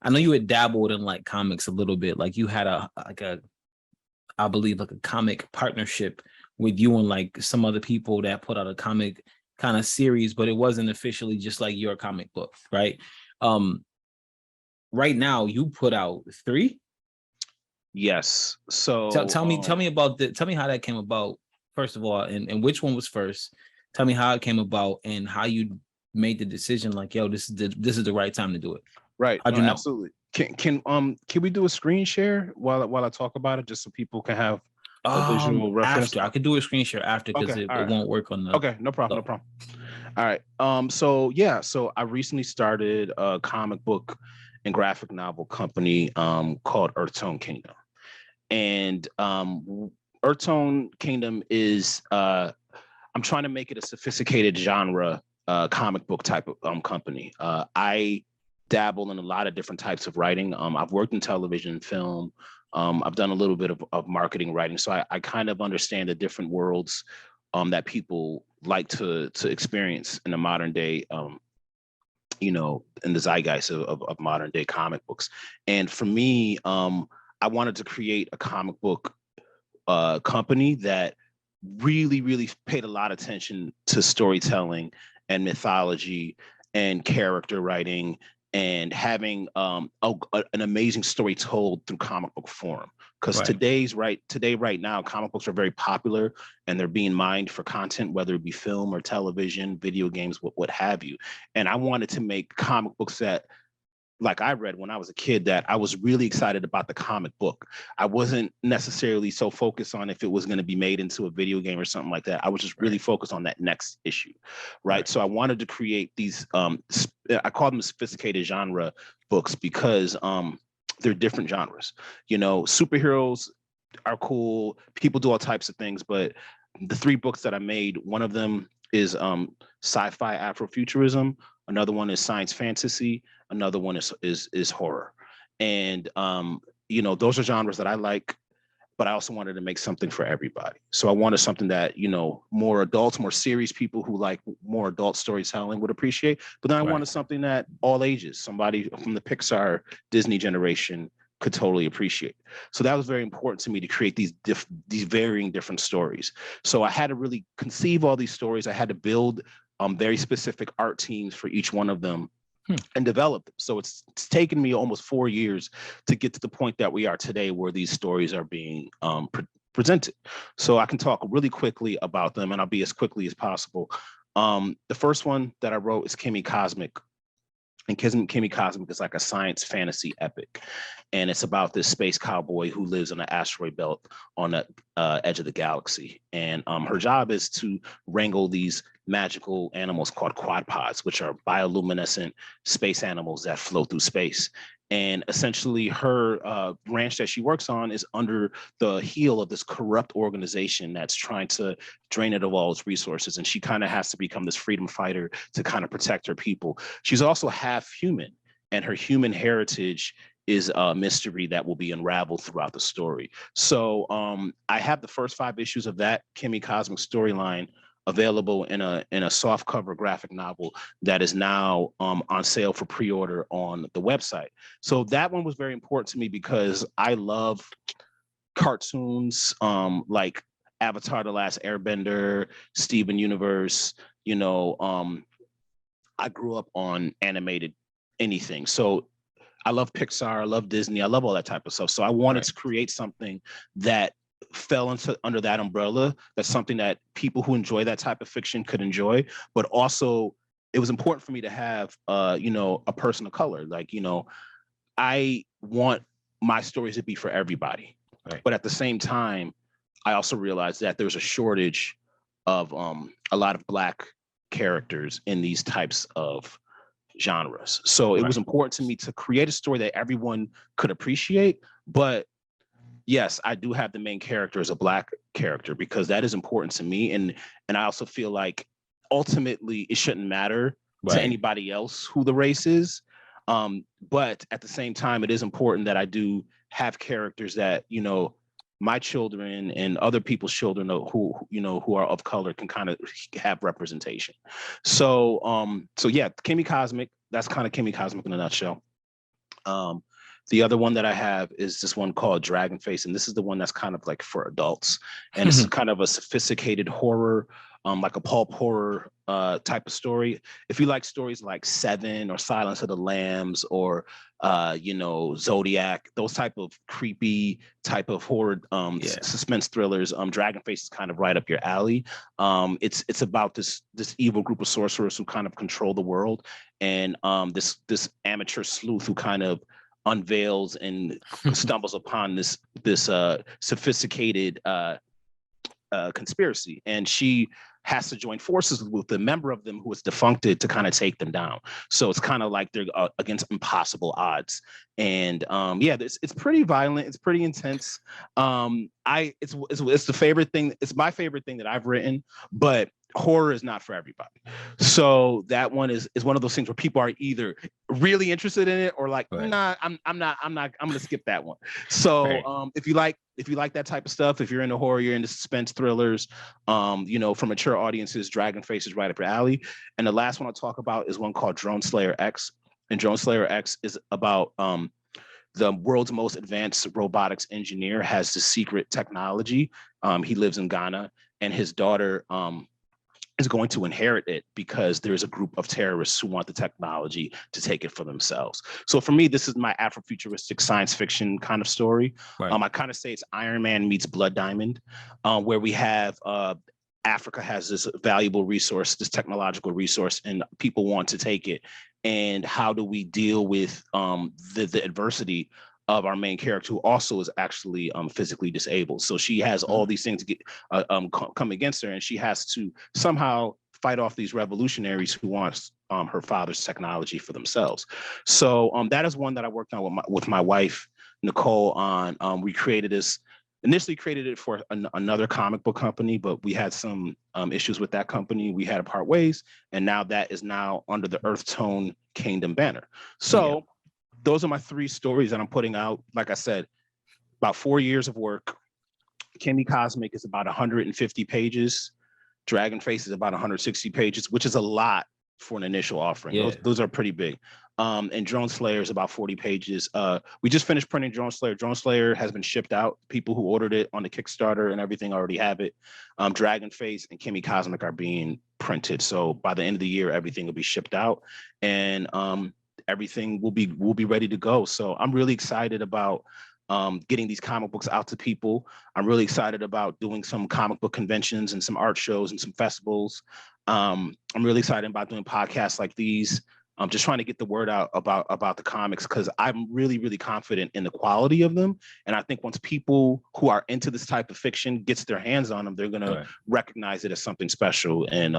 Speaker 1: I know you had dabbled in like comics a little bit. Like you had I believe like a comic partnership with you and like some other people that put out a comic kind of series, but it wasn't officially just like your comic book, right? Right now you put out 3.
Speaker 2: Yes. So
Speaker 1: tell me about tell me how that came about, first of all, and which one was first. Tell me how it came about and how you made the decision like, yo, this is the right time to do it.
Speaker 2: Right.
Speaker 1: How'd
Speaker 2: No,
Speaker 1: you know?
Speaker 2: absolutely. Can we do a screen share while I talk about it, just so people can have a visual reference?
Speaker 1: After I could do a screen share after because
Speaker 2: Okay.
Speaker 1: it,
Speaker 2: All
Speaker 1: it
Speaker 2: right.
Speaker 1: won't work on the
Speaker 2: Okay. No problem. No
Speaker 1: flow.
Speaker 2: problem. All right. So I recently started a comic book and graphic novel company called Earthtone Kingdom. And Earthtone Kingdom is I'm trying to make it a sophisticated genre comic book type of company. I dabble in a lot of different types of writing. I've worked in television, film. I've done a little bit of marketing writing, so I kind of understand the different worlds that people like to experience in the modern day. In the zeitgeist of modern day comic books. And for me, I wanted to create a comic book company that really paid a lot of attention to storytelling and mythology and character writing and having an amazing story told through comic book form. Because today, right now, comic books are very popular and they're being mined for content, whether it be film or television, video games, what have you. And I wanted to make comic books that, like I read when I was a kid, that I was really excited about the comic book. I wasn't necessarily so focused on if it was going to be made into a video game or something like that. I was just really focused on that next issue, right? So I wanted to create these, I call them sophisticated genre books because they're different genres. Superheroes are cool. People do all types of things, but the three books that I made, one of them is sci-fi Afrofuturism. Another one is science fantasy. Another one is horror. And those are genres that I like, but I also wanted to make something for everybody. So I wanted something that, more adults, more serious people who like more adult storytelling would appreciate. But then I wanted something that all ages, somebody from the Pixar, Disney generation could totally appreciate. So that was very important to me to create these varying different stories. So I had to really conceive all these stories. I had to build very specific art teams for each one of them and develop them. So it's taken me almost 4 years to get to the point that we are today, where these stories are being presented. So I can talk really quickly about them, and I'll be as quickly as possible. The first one that I wrote is Kimmy Cosmic. And Kimmy Cosmic is like a science fantasy epic. And it's about this space cowboy who lives on an asteroid belt on the edge of the galaxy. And her job is to wrangle these magical animals called quadpods, which are bioluminescent space animals that float through space. And essentially her ranch that she works on is under the heel of this corrupt organization that's trying to drain it of all its resources. And she kind of has to become this freedom fighter to kind of protect her people. She's also half human, and her human heritage is a mystery that will be unraveled throughout the story. So I have the first 5 issues of that Kimmy Cosmic storyline available in a soft cover graphic novel that is now on sale for pre-order on the website. So that one was very important to me because I love cartoons like Avatar: The Last Airbender, Steven Universe. I grew up on animated anything. So I love Pixar, I love Disney, I love all that type of stuff. So I wanted to create something that fell under that umbrella. That's something that people who enjoy that type of fiction could enjoy, but also it was important for me to have a person of color. Like, I want my stories to be for everybody. But at the same time, I also realized that there's a shortage of a lot of Black characters in these types of genres. So it was important to me to create a story that everyone could appreciate. But yes, I do have the main character as a Black character because that is important to me. And I also feel like ultimately it shouldn't matter to anybody else who the race is. But at the same time, it is important that I do have characters that, my children and other people's children who are of color can kind of have representation. So yeah, Kimmy Cosmic, that's kind of Kimmy Cosmic in a nutshell. The other one that I have is this one called Dragonface, and this is the one that's kind of like for adults, and it's kind of a sophisticated horror, like a pulp horror type of story. If you like stories like Seven or Silence of the Lambs or Zodiac, those type of creepy type of horror suspense thrillers, Dragonface is kind of right up your alley. It's about this evil group of sorcerers who kind of control the world, and this amateur sleuth who kind of unveils and stumbles upon this sophisticated conspiracy, and she has to join forces with a member of them who is defuncted to kind of take them down. So it's kind of like they're against impossible odds. And it's pretty violent. It's pretty intense. It's the favorite thing. It's my favorite thing that I've written, but horror is not for everybody. So that one is one of those things where people are either really interested in it or like, nah, I'm gonna skip that one. So if you like that type of stuff, if you're into horror, you're into suspense thrillers, for mature audiences, Dragonface is right up your alley. And the last one I'll talk about is one called Drone Slayer X. And Drone Slayer X is about the world's most advanced robotics engineer has the secret technology. He lives in Ghana, and his daughter is going to inherit it because there's a group of terrorists who want the technology to take it for themselves. So for me, this is my Afrofuturistic science fiction kind of story. Right. I kind of say it's Iron Man meets Blood Diamond, where we have Africa has this valuable resource, this technological resource, and people want to take it. And how do we deal with the adversity of our main character, who also is actually physically disabled? So she has all these things come against her, and she has to somehow fight off these revolutionaries who want her father's technology for themselves. So that is one that I worked on with my wife, Nicole, on. We initially created it for another comic book company, but we had some issues with that company. We had to part ways, and now that is now under the Earthtone Kingdom banner. So those are my 3 stories that I'm putting out. Like I said, about 4 years of work. Kimmy Cosmic is about 150 pages. Dragonface is about 160 pages, which is a lot for an initial offering. Yeah. Those are pretty big. And Drone Slayer is about 40 pages. We just finished printing Drone Slayer. Drone Slayer has been shipped out. People who ordered it on the Kickstarter and everything already have it. Dragonface and Kimmy Cosmic are being printed. So by the end of the year, everything will be shipped out, and everything will be ready to go. So I'm really excited about getting these comic books out to people. I'm really excited about doing some comic book conventions and some art shows and some festivals. I'm really excited about doing podcasts like these. I'm just trying to get the word out about the comics, because I'm really, really confident in the quality of them. And I think once people who are into this type of fiction gets their hands on them, they're going to recognize it as something special. And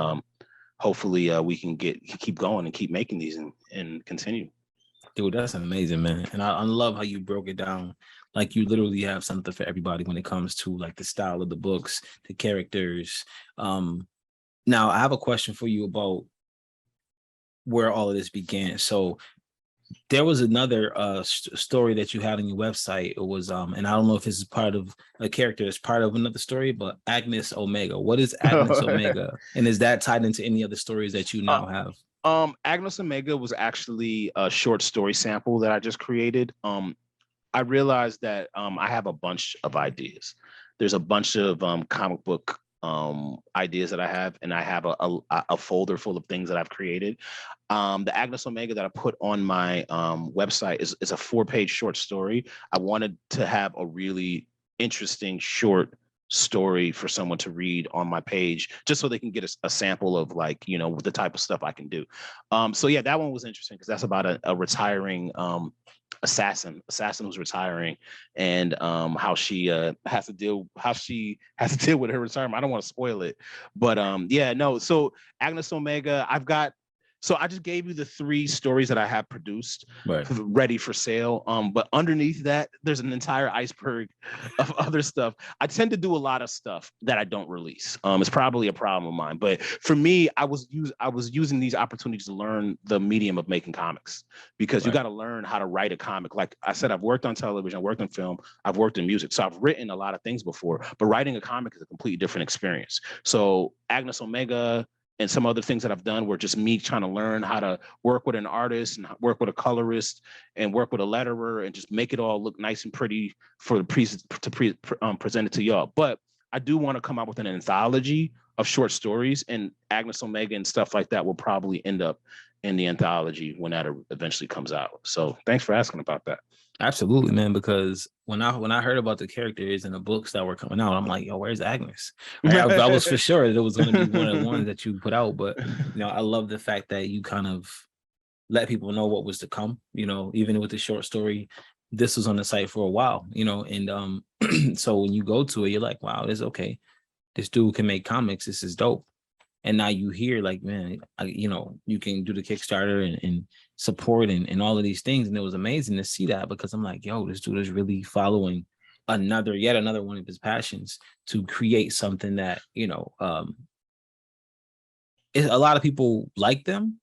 Speaker 2: hopefully we can keep going and keep making these and continue.
Speaker 1: Dude, that's amazing, man. And I love how you broke it down. Like, you literally have something for everybody when it comes to like the style of the books, the characters. Now I have a question for you about where all of this began. So there was another story that you had on your website. It was and I don't know if this is part of a character, it's part of another story, but Agnes Omega. What is Agnes Omega? And is that tied into any other stories that you now have?
Speaker 2: Agnes Omega was actually a short story sample that I just created. I realized that I have a bunch of ideas. There's a bunch of comic book ideas that I have, and I have a folder full of things that I've created. The Agnes Omega that I put on my website is a 4-page short story. I wanted to have a really interesting short story for someone to read on my page, just so they can get a sample of, like, the type of stuff I can do. So yeah, that one was interesting because that's about a retiring assassin who's retiring, and how she has to deal with her retirement. I don't want to spoil it, but so Agnes Omega, so I just gave you the 3 stories that I have produced, ready for sale. But underneath that, there's an entire iceberg of other stuff. I tend to do a lot of stuff that I don't release. It's probably a problem of mine. But for me, I was using these opportunities to learn the medium of making comics, because you got to learn how to write a comic. Like I said, I've worked on television, I've worked on film, I've worked in music. So I've written a lot of things before, but writing a comic is a completely different experience. So Agnes Omega and some other things that I've done were just me trying to learn how to work with an artist and work with a colorist and work with a letterer and just make it all look nice and pretty for the present it to y'all. But I do want to come out with an anthology of short stories, and Agnes Omega and stuff like that will probably end up in the anthology when that eventually comes out. So thanks for asking about that.
Speaker 1: Absolutely, man. Because when I heard about the characters and the books that were coming out, I'm like, yo, where's Agnes? Right? I was for sure that it was going to be one of the ones that you put out. But I love the fact that you kind of let people know what was to come. Even with the short story, this was on the site for a while. And so when you go to it, you're like, wow, it's okay. This dude can make comics. This is dope. And now you hear like, man, you can do the Kickstarter and support and all of these things. And it was amazing to see that, because I'm like, yo, this dude is really following yet another one of his passions to create something that, a lot of people like them,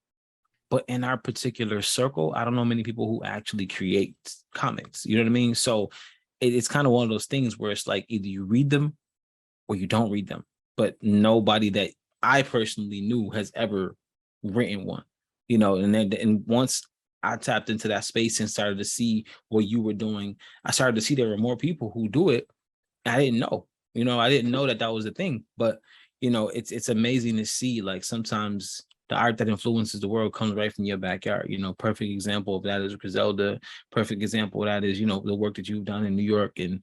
Speaker 1: but in our particular circle, I don't know many people who actually create comics. You know what I mean? So it's kind of one of those things where it's like either you read them or you don't read them, but nobody that I personally knew has ever written one, and once I tapped into that space and started to see what you were doing, I started to see there were more people who do it. I didn't know, I didn't know that was a thing, but it's amazing to see, like, sometimes the art that influences the world comes right from your backyard. Perfect example of that is Griselda. Perfect example of that is, the work that you've done in New York and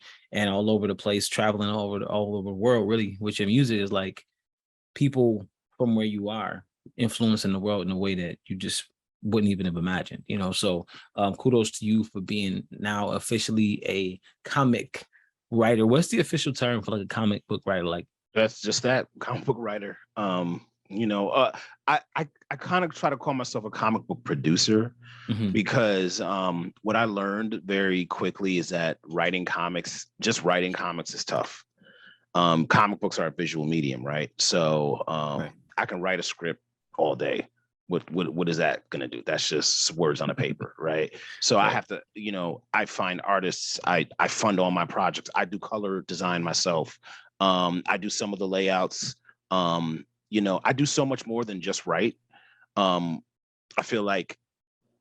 Speaker 1: all over the place, traveling all over the world, really, with your music is like, people from where you are influencing the world in a way that you just wouldn't even have imagined, so kudos to you for being now officially a comic writer. What's the official term for like a comic book writer? Like,
Speaker 2: that's just that, comic book writer. I kind of try to call myself a comic book producer, because what I learned very quickly is that writing comics is tough. Comic books are a visual medium, right? So
Speaker 1: right.
Speaker 2: I can write a script all day. What is that going to do? That's just words on a paper, right? So right. I have to, I find artists, I fund all my projects. I do color design myself. I do some of the layouts. I do so much more than just write. I feel like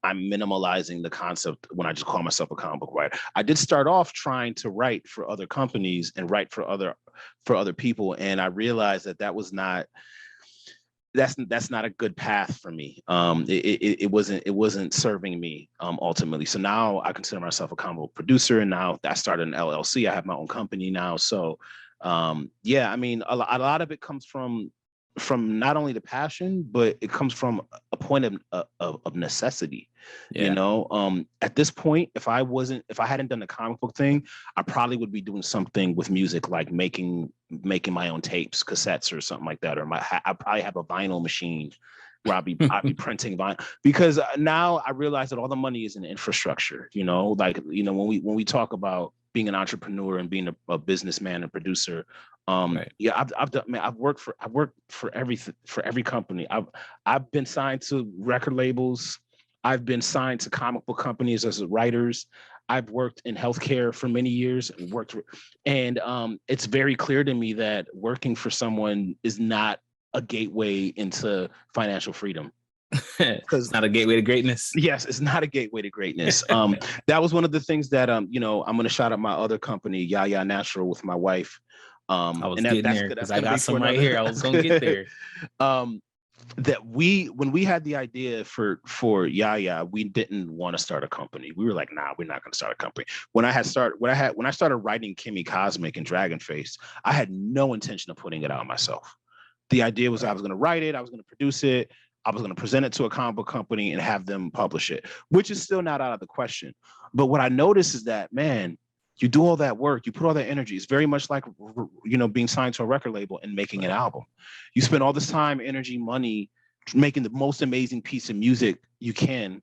Speaker 2: I'm minimalizing the concept when I just call myself a comic book writer. I did start off trying to write for other companies and write for other people, and I realized that was not that's not a good path for me. It wasn't serving me ultimately. So now I consider myself a comic book producer, and now I started an LLC. I have my own company now. So yeah, I mean, a lot of it comes from not only the passion, but it comes from a point of necessity. Yeah. At this point, if I hadn't done the comic book thing, I probably would be doing something with music, like making my own tapes, cassettes, or something like that. Or I probably have a vinyl machine where I'd be printing vinyl, because now I realize that all the money is in infrastructure. When we talk about being an entrepreneur and being a businessman and producer. Right. Yeah, I've worked for every company. I've been signed to record labels. I've been signed to comic book companies as writers. I've worked in healthcare for many years and it's very clear to me that working for someone is not a gateway into financial freedom.
Speaker 1: Because it's not a gateway to greatness.
Speaker 2: Yes, it's not a gateway to greatness. That was one of the things that I'm going to shout out my other company, Yaya Natural, with my wife.
Speaker 1: I was getting there because I got some right here. I was going to get there.
Speaker 2: That when we had the idea for Yaya, we didn't want to start a company. We were like, nah, we're not going to start a company. When I started writing Kimmy Cosmic and Dragonface, I had no intention of putting it out myself. The idea was I was going to write it, I was going to produce it, I was going to present it to a comic book company and have them publish it, which is still not out of the question. But what I noticed is that, man, you do all that work, you put all that energy. It's very much like, being signed to a record label and making an album. You spend all this time, energy, money, making the most amazing piece of music you can,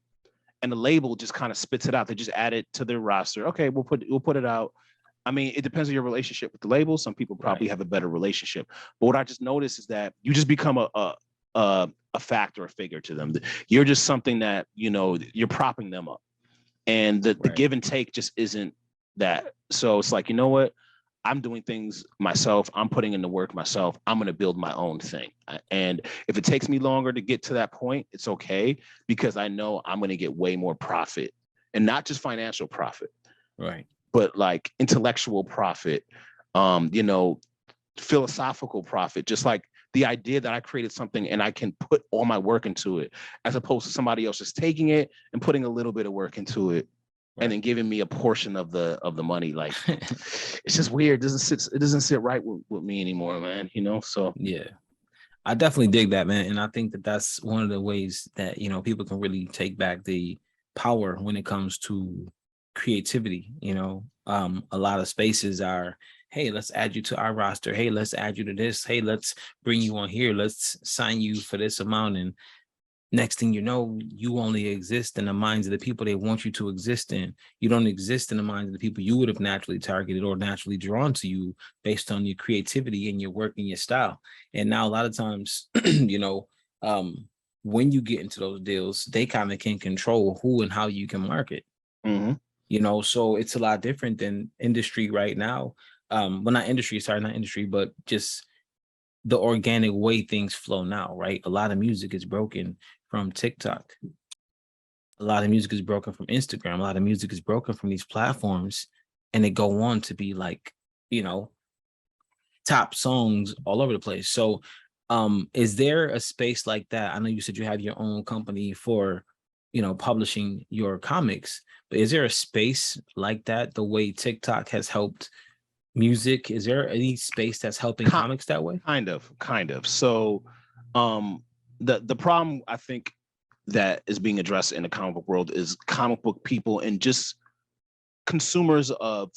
Speaker 2: and the label just kind of spits it out. They just add it to their roster. Okay, we'll put it out. I mean, it depends on your relationship with the label. Some people probably have a better relationship. But what I just noticed is that you just become a fact or a figure to them. You're just something that, you're propping them up. And the give and take just isn't that. So it's like, you know what? I'm doing things myself. I'm putting in the work myself. I'm going to build my own thing. And if it takes me longer to get to that point, it's okay, because I know I'm going to get way more profit, and not just financial profit,
Speaker 1: Right.
Speaker 2: but like intellectual profit, you know, philosophical profit, just like the idea that I created something and I can put all my work into it, as opposed to somebody else just taking it and putting a little bit of work into it, and then giving me a portion of the money. Like, it's just weird. It doesn't sit right with me anymore, man. You know, so
Speaker 1: Yeah, I definitely dig that, man. And I think that that's one of the ways that, you know, people can really take back the power when it comes to creativity. You know, a lot of spaces are, hey, let's add you to our roster. Hey, let's add you to this. Hey, let's bring you on here. Let's sign you for this amount. And next thing you know, you only exist in the minds of the people they want you to exist in. You don't exist in the minds of the people you would have naturally targeted or naturally drawn to you based on your creativity and your work and your style. And now a lot of times, you know, when you get into those deals, they kind of can control who and how you can market.
Speaker 2: mm-hmm.
Speaker 1: You know, so it's a lot different than industry right now. Well, not industry, sorry, not industry, but just the organic way things flow now, right? A lot of music is broken from TikTok. A lot of music is broken from Instagram. A lot of music is broken from these platforms, and they go on to be like, you know, top songs all over the place. So, is there a space like that? I know you said you have your own company for, you know, publishing your comics, but is there a space like that? The way TikTok has helped music, is there any space that's helping comics that way?
Speaker 2: Kind of. So, the problem I think that is being addressed in the comic book world is comic book people and just consumers of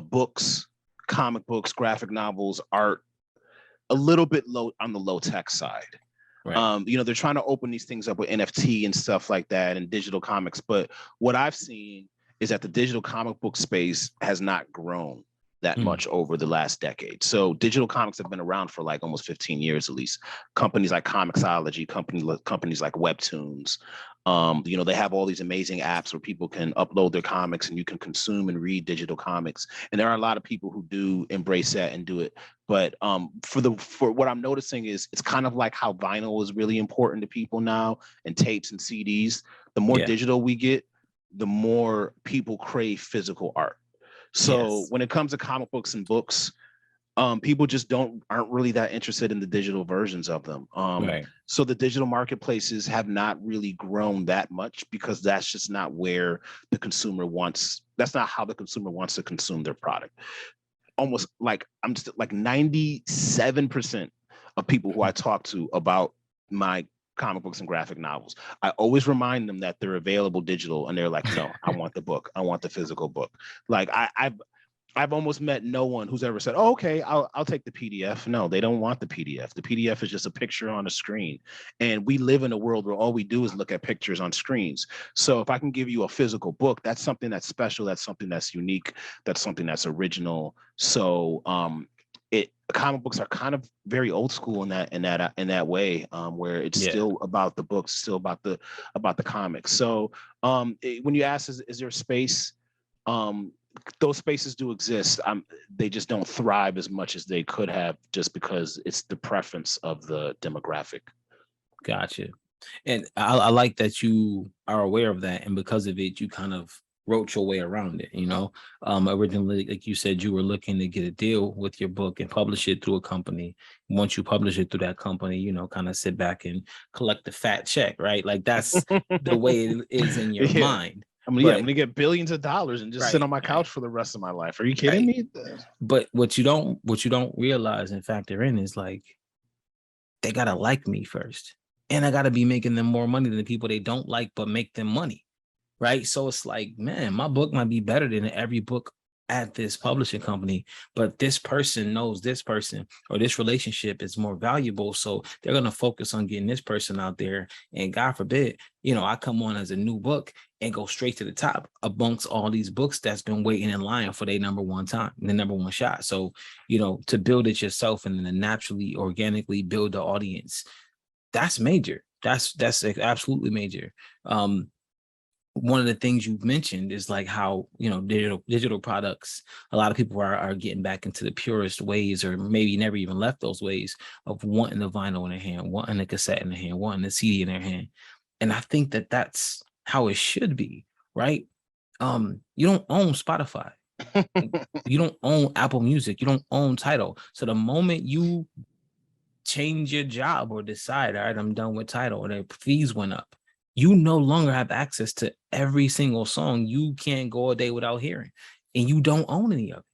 Speaker 2: books, comic books, graphic novels, art, a little bit low on the low tech side.
Speaker 1: Right.
Speaker 2: You know, they're trying to open these things up with NFT and stuff like that and digital comics. But what I've seen is that the digital comic book space has not grown that much over the last decade. So digital comics have been around for like almost 15 years at least. Companies like Comixology, companies like Webtoons, you know, they have all these amazing apps where people can upload their comics and you can consume and read digital comics. And there are a lot of people who do embrace that and do it. But for what I'm noticing is it's kind of like how vinyl is really important to people now, and tapes and CDs. The more digital we get, the more people crave physical art. So when it comes to comic books and books, people just aren't really that interested in the digital versions of them. So the digital marketplaces have not really grown that much, because that's just not where the consumer wants. That's not how the consumer wants to consume their product. Almost like 97% of people who I talk to about my comic books and graphic novels, I always remind them that they're available digital, and they're like, no, I want the book. I want the physical book. Like I've almost met no one who's ever said, oh, okay, I'll take the PDF. No, they don't want the PDF. The PDF is just a picture on a screen. And we live in a world where all we do is look at pictures on screens. So if I can give you a physical book, that's something that's special. That's something that's unique. That's something that's original. So comic books are kind of very old school in that way, where it's still about the books, still about the comics. So when you ask, is there space? Those spaces do exist. They just don't thrive as much as they could have, just because it's the preference of the demographic.
Speaker 1: Gotcha. And I like that you are aware of that, and because of it, you kind of wrote your way around it. You know, originally, like you said, you were looking to get a deal with your book and publish it through a company. Once you publish it through that company, you know, kind of sit back and collect the fat check, right? Like that's the way it is in your mind.
Speaker 2: I'm gonna get billions of dollars and just sit on my couch for the rest of my life. Are you kidding me?
Speaker 1: But what you don't realize and factor in is like, they gotta like me first, and I gotta be making them more money than the people they don't like, but make them money, right? So it's like, man, my book might be better than every book at this publishing company, but this person knows this person, or this relationship is more valuable, so they're going to focus on getting this person out there. And God forbid, you know, I come on as a new book and go straight to the top amongst all these books that's been waiting in line for their number one shot. So, you know, to build it yourself and then naturally, organically build the audience, that's major. That's absolutely major. one of the things you've mentioned is like how, you know, digital products, a lot of people are getting back into the purest ways, or maybe never even left those ways of wanting the vinyl in their hand, wanting the cassette in their hand, wanting the CD in their hand. And I think that that's how it should be, right? You don't own Spotify. You don't own Apple Music. You don't own Tidal. So the moment you change your job or decide, all right, I'm done with Tidal, or their fees went up, you no longer have access to every single song you can't go a day without hearing, and you don't own any of it.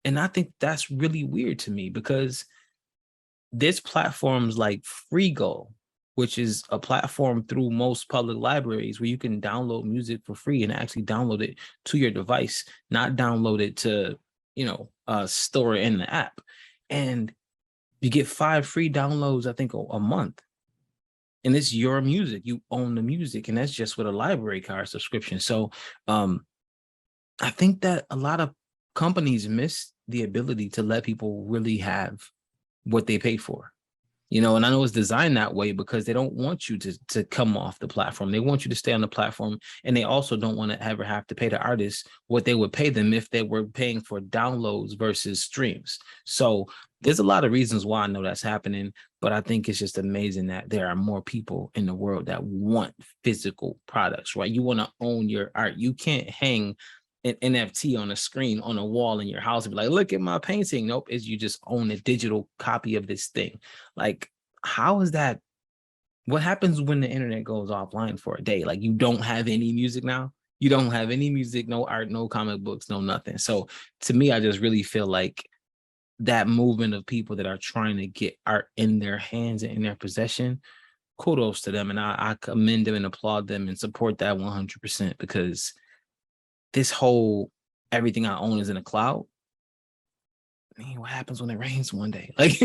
Speaker 1: And I think that's really weird to me, because there's platforms like Freego, which is a platform through most public libraries where you can download music for free and actually download it to your device, not download it to, you know, store it in the app. And you get 5 free downloads, I think, a month. And it's your music. You own the music. And that's just with a library card subscription. So I think that a lot of companies miss the ability to let people really have what they pay for. You know, and I know it's designed that way because they don't want you to come off the platform. They want you to stay on the platform. And they also don't want to ever have to pay the artists what they would pay them if they were paying for downloads versus streams. So there's a lot of reasons why I know that's happening, but I think it's just amazing that there are more people in the world that want physical products, right? You want to own your art. You can't hang an NFT on a screen on a wall in your house and be like, look at my painting. Nope, is you just own a digital copy of this thing. Like, how is that? What happens when the internet goes offline for a day? Like, you don't have any music now. You don't have any music, no art, no comic books, no nothing. So to me, I just really feel like that movement of people that are trying to get art in their hands and in their possession, kudos to them. And I commend them and applaud them and support that 100%, because this whole everything I own is in a cloud. I mean, what happens when it rains one day? Like,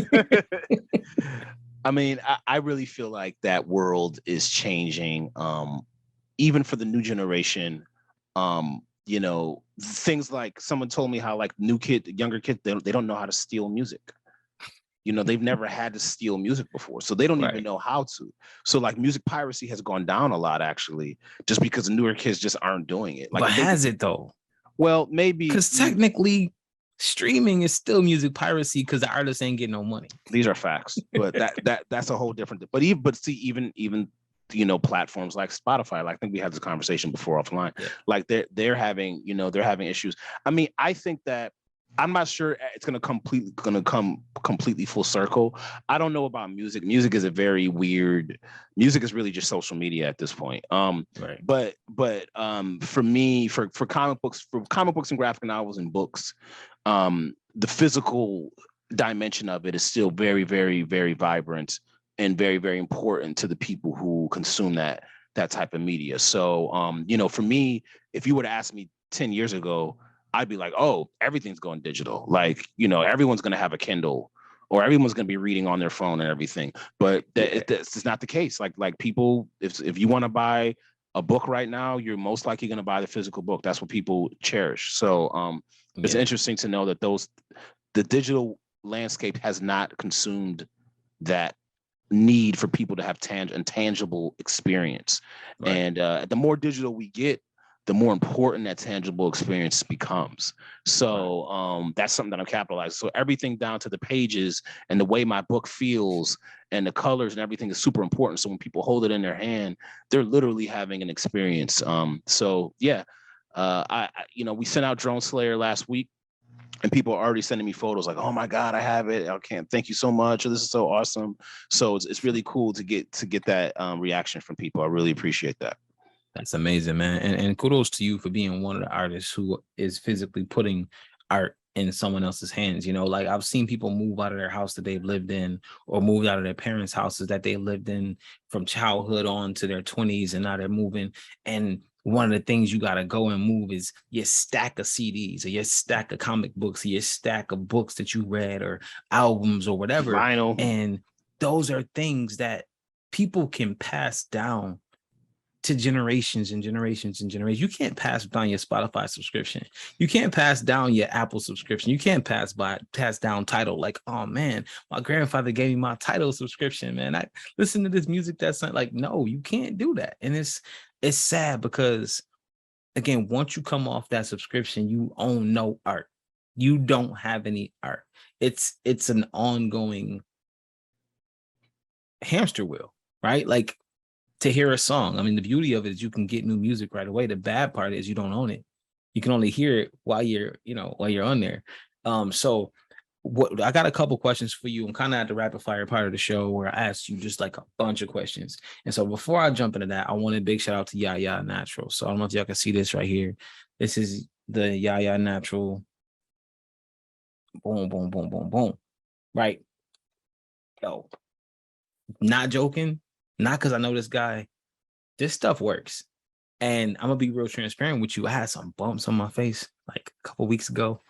Speaker 2: I mean, I really feel like that world is changing. Even for the new generation, you know, things like someone told me how like younger kids, they don't know how to steal music. You know, they've never had to steal music before, so they don't
Speaker 1: right.
Speaker 2: even know how to. So like music piracy has gone down a lot, actually, just because the newer kids just aren't doing it. Like,
Speaker 1: But has it though?
Speaker 2: Well, maybe
Speaker 1: Because technically streaming is still music piracy because the artists ain't getting no money.
Speaker 2: These are facts, but that's a whole different. But even you know, platforms like Spotify, like I think we had this conversation before offline.
Speaker 1: Yeah.
Speaker 2: Like they're having issues. I mean, I think that I'm not sure it's gonna come completely full circle. I don't know about music. Music is a very weird. Music is really just social media at this point.
Speaker 1: Right.
Speaker 2: But for me, for comic books and graphic novels and books, the physical dimension of it is still very, very, very vibrant and very, very important to the people who consume that type of media. So, you know, for me, if you were to ask me 10 years ago, I'd be like, oh, everything's going digital. Like, you know, everyone's going to have a Kindle, or everyone's going to be reading on their phone and everything. But that's not the case. Like people, if you want to buy a book right now, you're most likely going to buy the physical book. That's what people cherish. So it's interesting to know that the digital landscape has not consumed that need for people to have tangible experience. Right. And the more digital we get, the more important that tangible experience becomes. So that's something that I'm capitalizing. So everything down to the pages and the way my book feels and the colors and everything is super important. So when people hold it in their hand, they're literally having an experience. So yeah, I you know, we sent out Drone Slayer last week, and people are already sending me photos like, oh my God, I have it. I can't, thank you so much. This is so awesome. So it's really cool to get that reaction from people. I really appreciate that.
Speaker 1: That's amazing, man. And kudos to you for being one of the artists who is physically putting art in someone else's hands. You know, like I've seen people move out of their house that they've lived in, or moved out of their parents' houses that they lived in from childhood on to their 20s, and now they're moving. And one of the things you got to go and move is your stack of CDs, or your stack of comic books, or your stack of books that you read, or albums, or whatever.
Speaker 2: Vinyl.
Speaker 1: And those are things that people can pass down to generations and generations and generations. You can't pass down your Spotify subscription. You can't pass down your Apple subscription. You can't pass down Tidal. Like, oh man, my grandfather gave me my Tidal subscription, man. I listen to this music that's not like, no, you can't do that. And it's sad because again, once you come off that subscription, you own no art. You don't have any art. It's an ongoing hamster wheel, right? Like to hear a song. I mean, the beauty of it is you can get new music right away. The bad part is you don't own it. You can only hear it while you're on there. So what I got a couple questions for you. I'm kind of at the rapid fire part of the show where I asked you just like a bunch of questions. And so before I jump into that, I want a big shout out to Yaya Natural. So I don't know if y'all can see this right here. This is the Yaya Natural. Boom, boom, boom, boom, boom. Right. Yo, not joking. Not because I know this guy. This stuff works. And I'm gonna be real transparent with you. I had some bumps on my face like a couple weeks ago.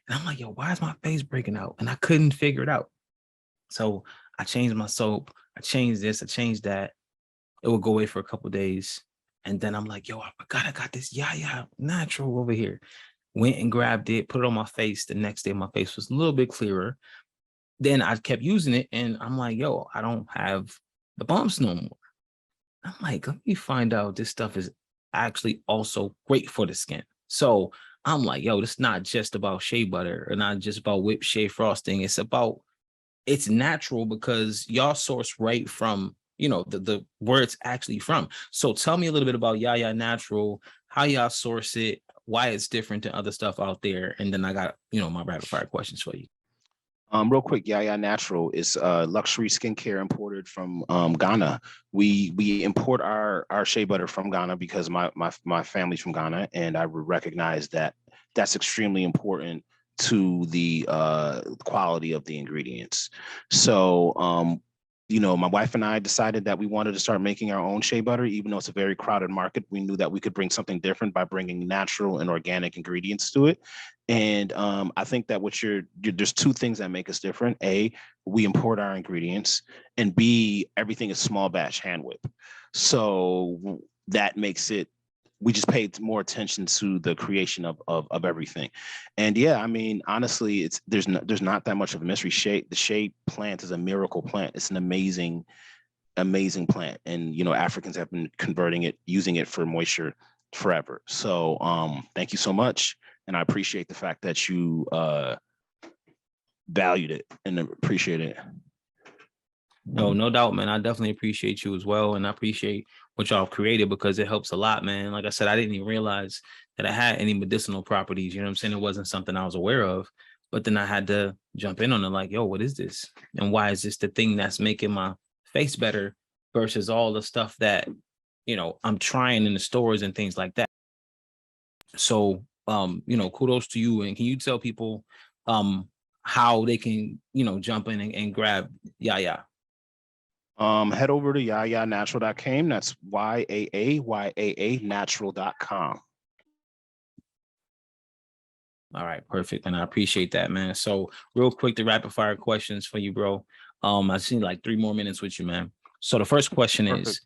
Speaker 1: And I'm like, yo, why is my face breaking out? And I couldn't figure it out. So I changed my soap. I changed this. I changed that. It would go away for a couple days. And then I'm like, yo, I forgot I got this Yaya Natural over here. Went and grabbed it, put it on my face. The next day, my face was a little bit clearer. Then I kept using it. And I'm like, yo, I don't have the bumps no more. I'm like, let me find out this stuff is actually also great for the skin. So I'm like, yo, this is not just about shea butter or not just about whipped shea frosting. It's natural because y'all source right from, the where it's actually from. So tell me a little bit about Yaya Natural, how y'all source it, why it's different than other stuff out there. And then I got, my rapid fire questions for you.
Speaker 2: Real quick, Yaya Natural is luxury skincare imported from Ghana. We import our shea butter from Ghana because my family's from Ghana, and I recognize that that's extremely important to the quality of the ingredients. So my wife and I decided that we wanted to start making our own shea butter, even though it's a very crowded market. We knew that we could bring something different by bringing natural and organic ingredients to it. And I think that there's two things that make us different. A, we import our ingredients, and B, everything is small batch hand whip. So that makes it, we just paid more attention to the creation of everything. And yeah, I mean, honestly, there's not that much of a mystery. The shea plant is a miracle plant. It's an amazing plant. And Africans have been using it for moisture forever. So thank you so much. And I appreciate the fact that you valued it and appreciate it.
Speaker 1: No doubt, man. I definitely appreciate you as well. And I appreciate what y'all created because it helps a lot, man. Like I said, I didn't even realize that I had any medicinal properties. You know what I'm saying? It wasn't something I was aware of. But then I had to jump in on it like, yo, what is this? And why is this the thing that's making my face better versus all the stuff that, I'm trying in the stores and things like that. So, kudos to you. And can you tell people how they can, jump in and grab Yaya?
Speaker 2: Head over to yayanatural.com. That's YAAYAA natural.com.
Speaker 1: All right, perfect. And I appreciate that, man. So real quick, the rapid fire questions for you, bro. I see like 3 more minutes with you, man. So the first question is,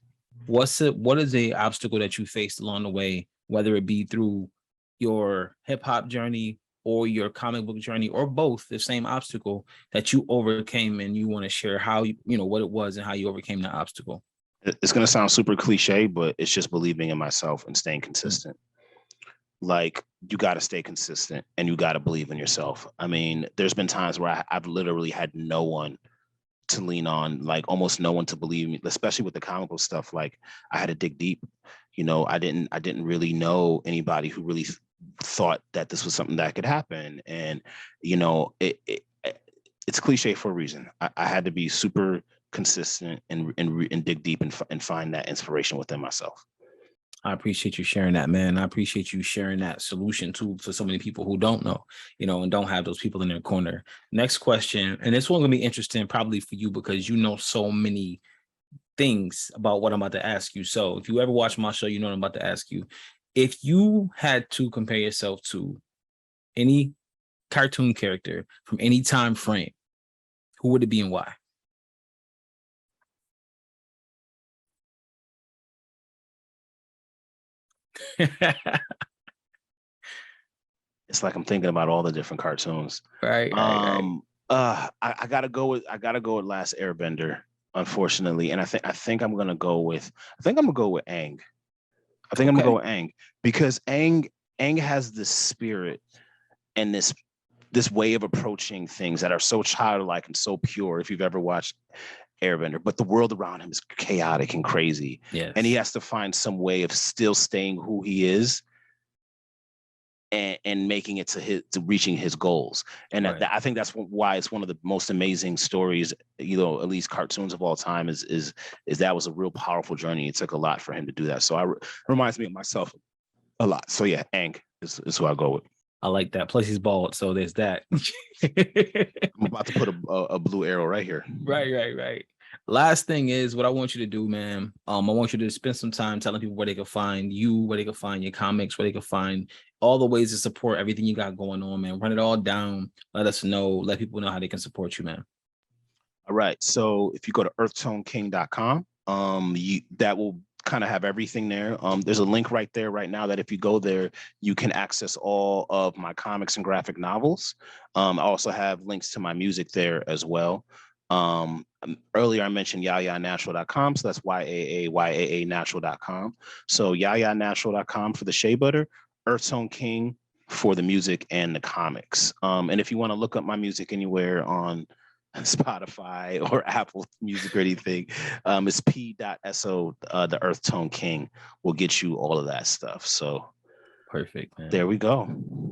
Speaker 1: what is a obstacle that you faced along the way, whether it be through your hip hop journey or your comic book journey or both, the same obstacle that you overcame, and you want to share how what it was and how you overcame that obstacle?
Speaker 2: It's going to sound super cliche, but it's just believing in myself and staying consistent. Like, you got to stay consistent and you got to believe in yourself. I mean, there's been times where I've literally had no one to lean on, like almost no one to believe me, especially with the comic book stuff. Like, I had to dig deep. I didn't really know anybody who really thought that this was something that could happen. And, it's cliche for a reason. I had to be super consistent and dig deep and find that inspiration within myself.
Speaker 1: I appreciate you sharing that, man. I appreciate you sharing that solution too for so many people who don't know, and don't have those people in their corner. Next question, and this one's gonna be interesting probably for you because you know so many things about what I'm about to ask you. So if you ever watch my show, you know what I'm about to ask you. If you had to compare yourself to any cartoon character from any time frame, who would it be and why?
Speaker 2: It's like I'm thinking about all the different cartoons.
Speaker 1: Right.
Speaker 2: I gotta go with Last Airbender, unfortunately, and I think I'm gonna go with Aang. I think I'm gonna go
Speaker 1: Okay.
Speaker 2: with Aang because Aang has this spirit and this way of approaching things that are so childlike and so pure. If you've ever watched Airbender, but the world around him is chaotic and crazy, and he
Speaker 1: Yes.
Speaker 2: has to find some way of still staying who he is and making it to reaching his goals. And
Speaker 1: Right.
Speaker 2: I think that's why it's one of the most amazing stories, at least cartoons of all time. Is that was a real powerful journey. It took a lot for him to do that. So reminds me of myself a lot. So yeah, Aang is who I go with.
Speaker 1: I like that. Plus he's bald, so there's that.
Speaker 2: I'm about to put a blue arrow right here.
Speaker 1: Right. Last thing is what I want you to do, man. I want you to spend some time telling people where they can find you, where they can find your comics, where they can find all the ways to support everything you got going on, man. Run it all down. Let us know. Let people know how they can support you, man.
Speaker 2: All right. So if you go to earthtoneking.com, that will kind of have everything there. There's a link right there right now that if you go there, you can access all of my comics and graphic novels. I also have links to my music there as well. Earlier I mentioned yayanatural.com, so that's YAA natural.com. So yayanatural.com for the shea butter, Earthtone King for the music and the comics. And if you want to look up my music anywhere on Spotify or Apple Music or anything, it's p.so. The Earthtone King will get you all of that stuff. So
Speaker 1: Perfect, man.
Speaker 2: there we go.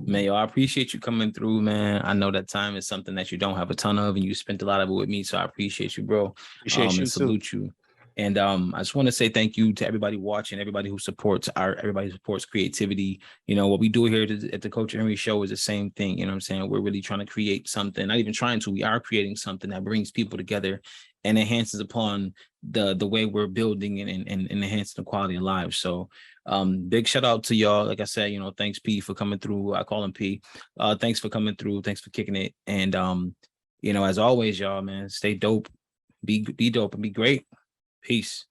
Speaker 1: Mayo, I appreciate you coming through, man. I know that time is something that you don't have a ton of, and you spent a lot of it with me. So I appreciate you, bro.
Speaker 2: Appreciate you
Speaker 1: And salute
Speaker 2: too.
Speaker 1: you. And I just want to say thank you to everybody watching, everybody who supports creativity. You know, what we do here at the Coach Emery Show is the same thing. You know what I'm saying? We're really trying to create something, not even trying to, we are creating something that brings people together and enhances upon the way we're building and enhancing the quality of lives. So big shout out to y'all. Like I said, thanks P for coming through. I call him P. Thanks for coming through. Thanks for kicking it. And as always, y'all, man, stay dope, be dope and be great. Peace.